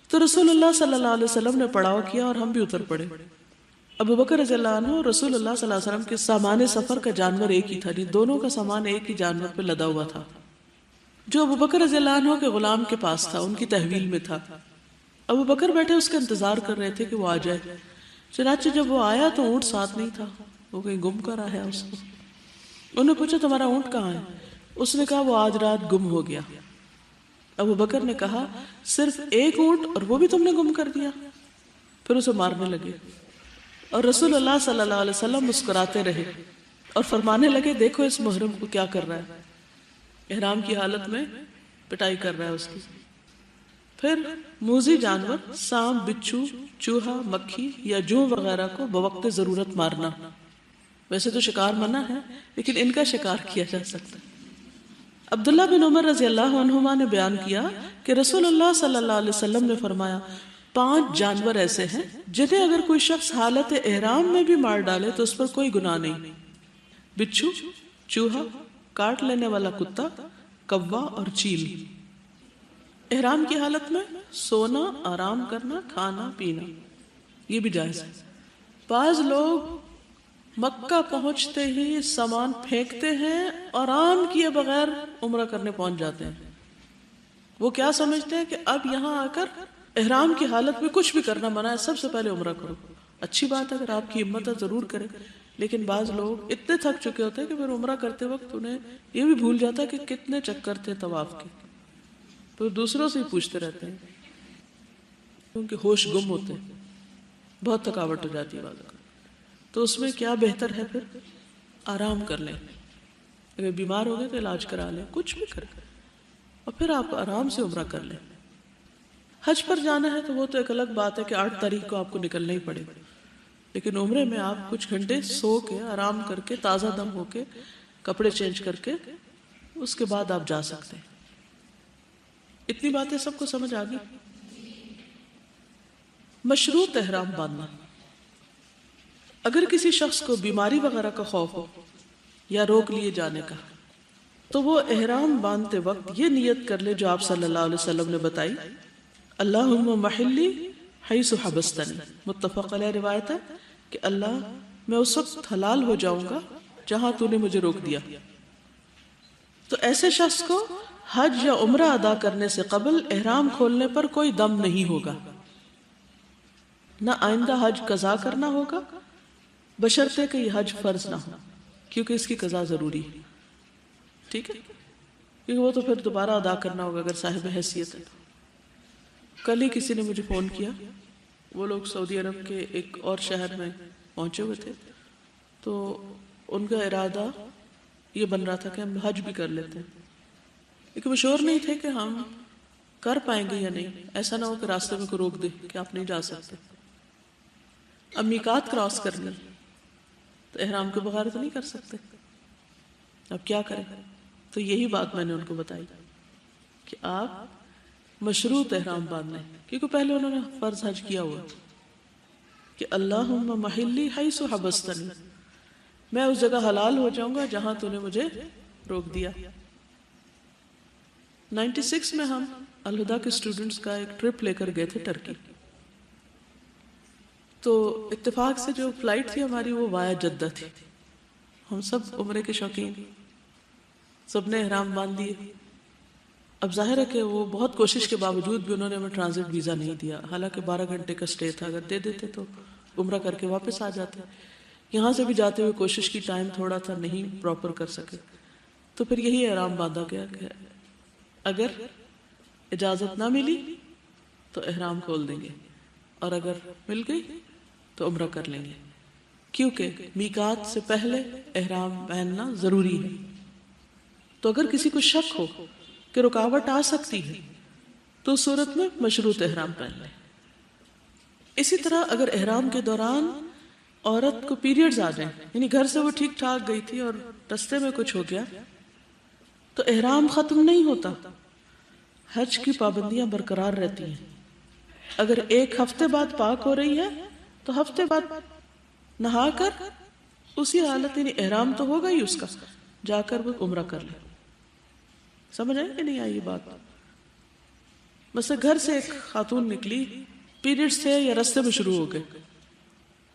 تو رسول اللہ صلی اللہ علیہ وسلم نے پڑاؤ کیا اور ہم بھی اتر پڑے۔ ابو بکر رضی اللہ عنہ رسول اللہ صلی اللہ علیہ وسلم کے سامان سفر کا جانور ایک ہی تھا، دونوں کا سامان ایک ہی جانور پہ لدا ہوا تھا جو ابو بکر رضی اللہ عنہ کے غلام کے پاس تھا، ان کی تحویل میں تھا۔ ابو بکر بیٹھے اس کا انتظار کر رہے تھے کہ وہ آ جائے۔ چنانچہ جب وہ آیا تو اونٹ ساتھ نہیں تھا، وہ کہیں گم کر آیا اس کو۔ انہوں نے پوچھا تمہارا اونٹ کہاں ہے؟ اس نے کہا وہ آج رات گم ہو گیا۔ ابو بکر نے کہا صرف ایک اونٹ اور وہ بھی تم نے گم کر دیا؟ پھر اسے مارنے لگے، اور رسول اللہ صلی اللہ علیہ وسلم مسکراتے رہے اور فرمانے لگے دیکھو اس محرم کو کیا کر رہا ہے، احرام کی حالت میں پٹائی کر رہا ہے اس کی۔ پھر موذی جانور سانپ، بچھو، چوہا، مکھی یا جوں وغیرہ کو بوقت ضرورت مارنا۔ ویسے تو شکار منع ہے لیکن ان کا شکار کیا جا سکتا ہے۔ عبداللہ بن عمر رضی اللہ عنہما نے بیان کیا کہ رسول اللہ صلی اللہ علیہ وسلم نے فرمایا 5 جانور ایسے ہیں جنہیں اگر کوئی شخص حالت احرام میں بھی مار ڈالے تو اس پر کوئی گناہ نہیں: بچھو، چوہا، کاٹ لینے والا کتا، کوا اور چیل۔ احرام کی حالت میں سونا، آرام کرنا، کھانا پینا یہ بھی جائز ہے۔ بعض لوگ مکہ پہنچتے ہی سامان پھینکتے ہیں اور آرام کیے بغیر عمرہ کرنے پہنچ جاتے ہیں۔ وہ کیا سمجھتے ہیں کہ اب یہاں آ کر احرام کی حالت میں کچھ بھی کرنا منع ہے، سب سے پہلے عمرہ کرو۔ اچھی بات ہے، اگر آپ کی ہمت ہے ضرور کریں، لیکن بعض لوگ اتنے تھک چکے ہوتے ہیں کہ پھر عمرہ کرتے وقت انہیں یہ بھی بھول جاتا ہے کہ کتنے چکر تھے طواف کے، پھر دوسروں سے ہی پوچھتے رہتے ہیں کیونکہ ہوش گم ہوتے ہیں، بہت تھکاوٹ ہو جاتی ہے بعض کا۔ تو اس میں کیا بہتر ہے، پھر آرام کر لیں، اگر بیمار ہو گئے تو علاج کرا لیں، کچھ بھی کریں اور پھر آپ آرام سے عمرہ کر لیں۔ حج پر جانا ہے تو وہ تو ایک الگ بات ہے کہ 8 تاریخ کو آپ کو نکلنا ہی پڑے گا، لیکن عمرے میں آپ کچھ گھنٹے سو کے آرام کر کے تازہ دم ہو کے کپڑے چینج کر کے اس کے بعد آپ جا سکتے ہیں۔ اتنی باتیں سب کو سمجھ آ گئی؟ مشروط احرام باندھنا۔ اگر کسی شخص کو بیماری وغیرہ کا خوف ہو یا روک لیے جانے کا تو وہ احرام باندھتے وقت یہ نیت کر لے جو آپ صلی اللہ علیہ وسلم نے بتائی: اللہم محلی حیث حبستنی۔ متفق علیہ روایت ہے کہ اللہ میں اس وقت حلال ہو جاؤں گا جہاں تو نے مجھے روک دیا۔ تو ایسے شخص کو حج یا عمرہ ادا کرنے سے قبل احرام کھولنے پر کوئی دم نہیں ہوگا، نہ آئندہ حج قضا کرنا ہوگا، بشرطے کہ یہ حج فرض نہ ہو، کیونکہ اس کی قضا ضروری ہے۔ ٹھیک ہے، کیونکہ وہ تو پھر دوبارہ ادا کرنا ہوگا اگر صاحب حیثیت ہے۔ کل ہی کسی نے مجھے فون کیا، وہ لوگ سعودی عرب کے ایک اور شہر میں پہنچے ہوئے تھے، تو ان کا ارادہ یہ بن رہا تھا کہ ہم حج بھی کر لیتے ہیں، لیکن وہ شور نہیں تھے کہ ہم کر پائیں گے یا نہیں، ایسا نہ ہو کہ راستے میں کوئی روک دے کہ آپ نہیں جا سکتے۔ اب میقات کراس کرنا تو احرام کے بغیر تو نہیں کر سکتے، اب کیا کریں؟ تو یہی بات میں نے ان کو بتائی کہ آپ مشروط احرام باندھیں، کیونکہ پہلے انہوں نے فرض حج کیا ہوا کہ اللہم محلی حیث حبستنی، میں اس جگہ حلال ہو جاؤں گا جہاں تو نے مجھے روک دیا۔ 96 میں ہم الہدا کے اسٹوڈنٹس کا ایک ٹرپ لے کر گئے تھے ٹرکی، تو اتفاق سے جو فلائٹ تھی ہماری وہ وایا جدہ تھی۔ ہم سب عمرے کے شوقین، سب نے احرام باندھ دیے۔ اب ظاہر ہے کہ وہ بہت کوشش کے باوجود بھی انہوں نے ہمیں ٹرانزٹ ویزا نہیں دیا، حالانکہ 12 گھنٹے کا اسٹے تھا، اگر دے دیتے تو عمرہ کر کے واپس آ جاتے۔ یہاں سے بھی جاتے ہوئے کوشش کی، ٹائم تھوڑا تھا، نہیں پراپر کر سکے، تو پھر یہی احرام باندھا گیا کہ اگر اجازت نہ ملی تو احرام کھول دیں گے، اور اگر مل گئی تو عمرہ کر لیں گے، کیونکہ میقات سے پہلے احرام پہننا ضروری ہے۔ تو اگر کسی کو شک ہو کہ رکاوٹ آ سکتی ہے تو اس صورت میں مشروط احرام پہن لیں۔ اسی طرح اگر احرام کے دوران عورت کو پیریڈز آ جائیں، یعنی گھر سے وہ ٹھیک ٹھاک گئی تھی اور رستے میں کچھ ہو گیا، تو احرام ختم نہیں ہوتا، حج کی پابندیاں برقرار رہتی ہیں۔ اگر ایک ہفتے بعد پاک ہو رہی ہے تو ہفتے بعد نہا کر اسی حالت، یعنی احرام تو ہوگا ہی اس کا، جا کر وہ عمرہ کر لے. سمجھ آئی کہ نہیں آئی بات؟ بس گھر سے ایک خاتون نکلی، پیریڈز تھے یا رستے میں شروع ہو گئے،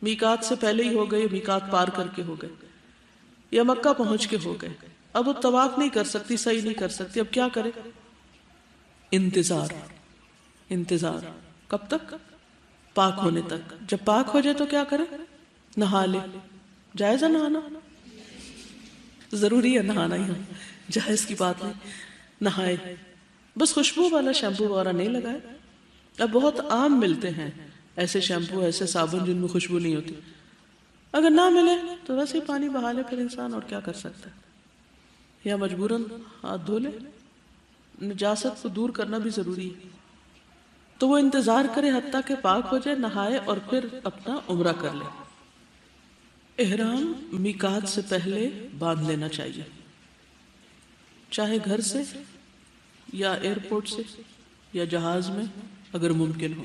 میقات سے پہلے ہی ہو گئے، میقات پار کر کے ہو گئے، یا مکہ پہنچ کے ہو گئے. اب وہ طواف نہیں کر سکتی، صحیح نہیں کر سکتی، اب کیا کرے؟ انتظار. کب تک؟ پاک ہونے تک. جب پاک ہو جائے تو کیا کرے؟ نہا لے. جائز ہے نہانا؟ ضروری ہے نہانا ہی، جائز کی بات نہیں. نہائے، بس خوشبو والا شیمپو وغیرہ نہیں لگائے. اب بہت عام ملتے ہیں ایسے شیمپو، ایسے صابن جن میں خوشبو نہیں ہوتی. اگر نہ ملے تو ویسے ہی پانی بہا لے پھر انسان، اور کیا کر سکتا ہے. یا مجبوراً ہاتھ دھو لے. نجاست کو دور کرنا بھی ضروری ہے. تو وہ انتظار کرے حتیٰ کہ پاک ہو جائے، نہائے اور پھر اپنا عمرہ کر لے. احرام میقات سے پہلے باندھ لینا چاہیے، چاہے گھر سے یا ایئرپورٹ سے یا جہاز میں اگر ممکن ہو.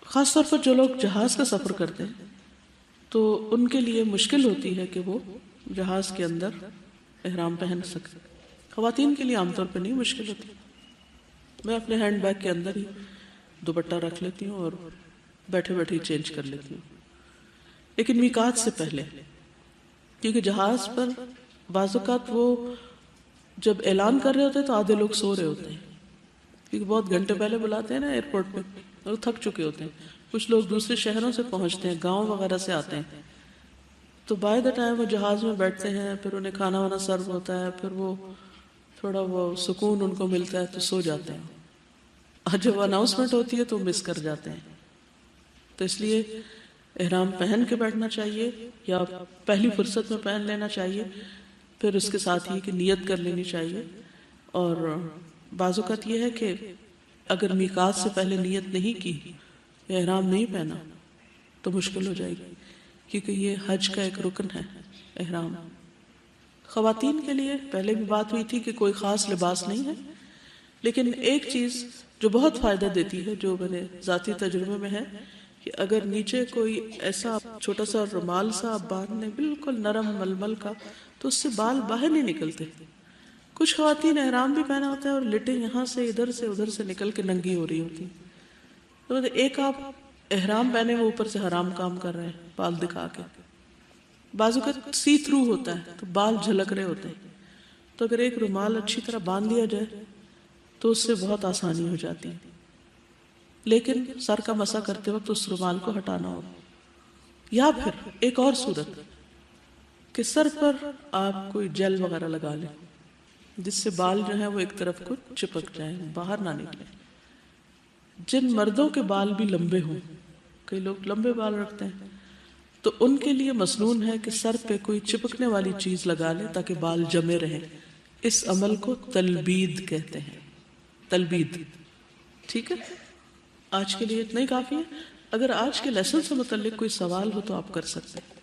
خاص طور پر جو لوگ جہاز کا سفر کرتے ہیں تو ان کے لیے مشکل ہوتی ہے کہ وہ جہاز کے اندر احرام پہن سکتے. خواتین کے لیے عام طور پر نہیں مشکل ہوتی. میں اپنے ہینڈ بیگ کے اندر ہی دوپٹہ رکھ لیتی ہوں اور بیٹھے بیٹھے ہی چینج کر لیتی ہوں. لیکن میقات سے پہلے، کیونکہ جہاز پر بعض اوقات وہ جب اعلان کر رہے ہوتے ہیں تو آدھے لوگ سو رہے ہوتے ہیں، کیونکہ بہت گھنٹے پہلے بلاتے ہیں نا ایئرپورٹ پہ، اور تھک چکے ہوتے ہیں. کچھ لوگ دوسرے شہروں سے پہنچتے ہیں، گاؤں وغیرہ سے آتے ہیں، تو بائی دا ٹائم وہ جہاز میں بیٹھتے ہیں، پھر انہیں کھانا وانا سرو ہوتا ہے، پھر وہ تھوڑا وہ سکون ان کو ملتا ہے تو سو جاتے ہیں. اور جب اناؤنسمنٹ ہوتی ہے تو مس کر جاتے ہیں. تو اس لیے احرام پہن کے بیٹھنا چاہیے، یا پہلی فرصت میں پہن لینا چاہیے. پھر اس کے ساتھ ہی کہ نیت کر لینی چاہیے. اور بعض اوقات یہ ہے کہ اگر میقات سے پہلے نیت نہیں کی یا احرام نہیں پہنا تو مشکل ہو جائے گی، کیونکہ یہ حج کا ایک رکن ہے احرام. خواتین کے لیے پہلے بھی بات ہوئی تھی کہ کوئی خاص لباس نہیں ہے، لیکن ایک چیز جو بہت فائدہ دیتی ہے، جو میرے ذاتی تجربے میں ہے، کہ اگر نیچے کوئی ایسا چھوٹا سا رومال سا باندھ لیں بالکل نرم ململ کا، تو اس سے بال باہر نہیں نکلتے. کچھ خواتین احرام بھی پہنا ہوتا ہے اور لٹیں یہاں سے ادھر سے ادھر سے نکل کے ننگی ہو رہی ہوتی. تو ایک آپ احرام پہنے ہوئے اوپر سے حرام کام کر رہے ہیں بال دکھا کے. بازو کا سی تھرو ہوتا ہے تو بال جھلک رہے ہوتے ہیں. تو اگر ایک رومال اچھی طرح باندھ لیا جائے تو اس سے بہت آسانی ہو جاتی ہے. لیکن سر کا مسح کرتے وقت اس رومال کو ہٹانا ہوگا. یا پھر ایک اور صورت کہ سر پر آپ کوئی جیل وغیرہ لگا لیں جس سے بال جو ہیں وہ ایک طرف کو چپک جائیں، باہر نہ نکلیں. جن مردوں کے بال بھی لمبے ہوں، کئی لوگ لمبے بال رکھتے ہیں، تو ان کے لیے مسنون ہے کہ سر پہ کوئی چپکنے والی چیز لگا لیں تاکہ بال جمے رہیں. اس عمل کو تلبید کہتے ہیں. تلبید. ٹھیک ہے، آج کے لیے اتنا ہی کافی ہے. اگر آج کے لیسن سے متعلق کوئی سوال ہو تو آپ کر سکتے ہیں.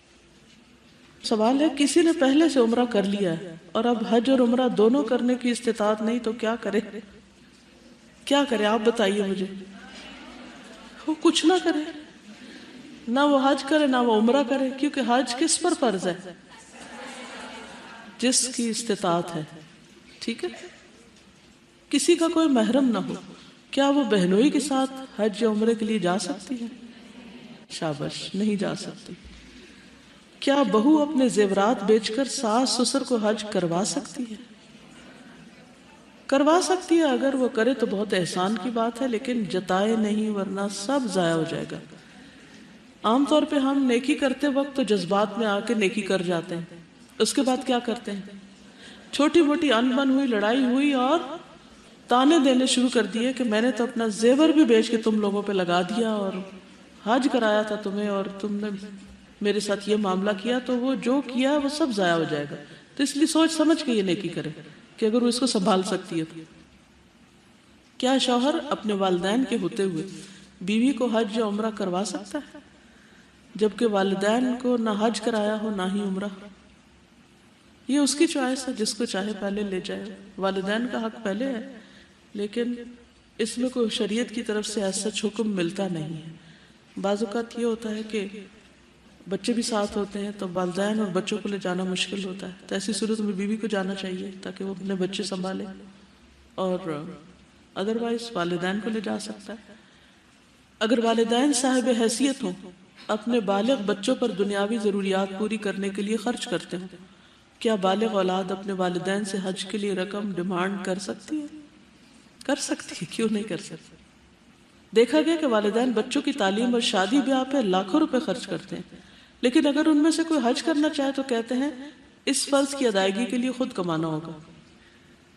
سوال ہے، کسی نے پہلے سے عمرہ کر لیا ہے اور اب حج اور عمرہ دونوں کرنے کی استطاعت نہیں تو کیا کرے؟ کیا کرے آپ بتائیے مجھے. وہ کچھ نہ کرے، نہ وہ حج کرے نہ وہ عمرہ کرے، کیونکہ حج کس پر فرض ہے؟ جس کی استطاعت ہے. ٹھیک ہے، کسی کا کوئی محرم نہ ہو، کیا وہ بہنوئی کے ساتھ حج یا عمرے کے لیے جا سکتی ہے؟ شاباش، نہیں جا سکتی. کیا بہو اپنے زیورات بیچ کر ساس سسر کو حج کروا سکتی ہے؟ کروا سکتی ہے، اگر وہ کرے تو بہت احسان کی بات ہے، لیکن جتائے نہیں ورنہ سب ضائع ہو جائے گا. عام طور پہ ہم نیکی کرتے وقت تو جذبات میں آ کے نیکی کر جاتے ہیں، اس کے بعد کیا کرتے ہیں؟ چھوٹی موٹی انبن ہوئی، لڑائی ہوئی اور تانے دینے شروع کر دیے کہ میں نے تو اپنا زیور بھی بیچ کے تم لوگوں پہ لگا دیا اور حج کرایا تھا تمہیں اور تم نے میرے ساتھ یہ معاملہ کیا، تو وہ جو کیا وہ سب ضائع ہو جائے گا. تو اس لیے سوچ سمجھ کے یہ نیکی کرے کہ اگر وہ اس کو سنبھال سکتی ہے تو. کیا شوہر اپنے والدین کے ہوتے ہوئے بیوی کو حج یا عمرہ کروا سکتا ہے جبکہ والدین کو نہ حج کرایا ہو نہ ہی عمرہ؟ یہ اس کی چوائس ہے، جس کو چاہے پہلے لے جائے. والدین کا حق پہلے ہے، لیکن اس میں کوئی شریعت کی طرف سے ایسا حکم ملتا نہیں ہے۔ بعض اوقات یہ ہوتا ہے کہ بچے بھی ساتھ ہوتے ہیں تو والدین اور بچوں کو لے جانا مشکل ہوتا ہے، تو ایسی صورت میں بیوی کو جانا چاہیے تاکہ وہ اپنے بچے سنبھالے، اور ادروائز والدین کو لے جا سکتا ہے۔ اگر والدین صاحب حیثیت ہوں، اپنے بالغ بچوں پر دنیاوی ضروریات پوری کرنے کے لیے خرچ کرتے ہوں، کیا بالغ اولاد اپنے والدین سے حج کے لیے رقم ڈیمانڈ کر سکتی ہے؟ کر سکتی ہے، کیوں نہیں کر سکتی؟ دیکھا گیا کہ والدین بچوں کی تعلیم اور شادی بیاہ پہ لاکھوں روپے خرچ کرتے ہیں، لیکن اگر ان میں سے کوئی حج کرنا چاہے تو کہتے ہیں اس فرض کی ادائیگی کے لیے خود کمانا ہوگا۔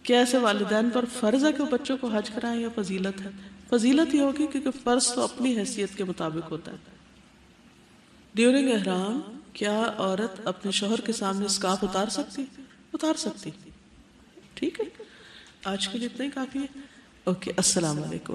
کیا ایسے والدین پر فرض ہے کہ وہ بچوں کو حج کرائیں یا فضیلت ہے؟ فضیلت ہی ہوگی، کیونکہ فرض تو اپنی حیثیت کے مطابق ہوتا ہے۔ ڈیورنگ احرام کیا عورت اپنے شوہر کے سامنے اسکارف اتار سکتی؟ اتار سکتی۔ ٹھیک ہے، آج کے لیے اتنا ہی کافی ہے۔ اوکے، السلام علیکم۔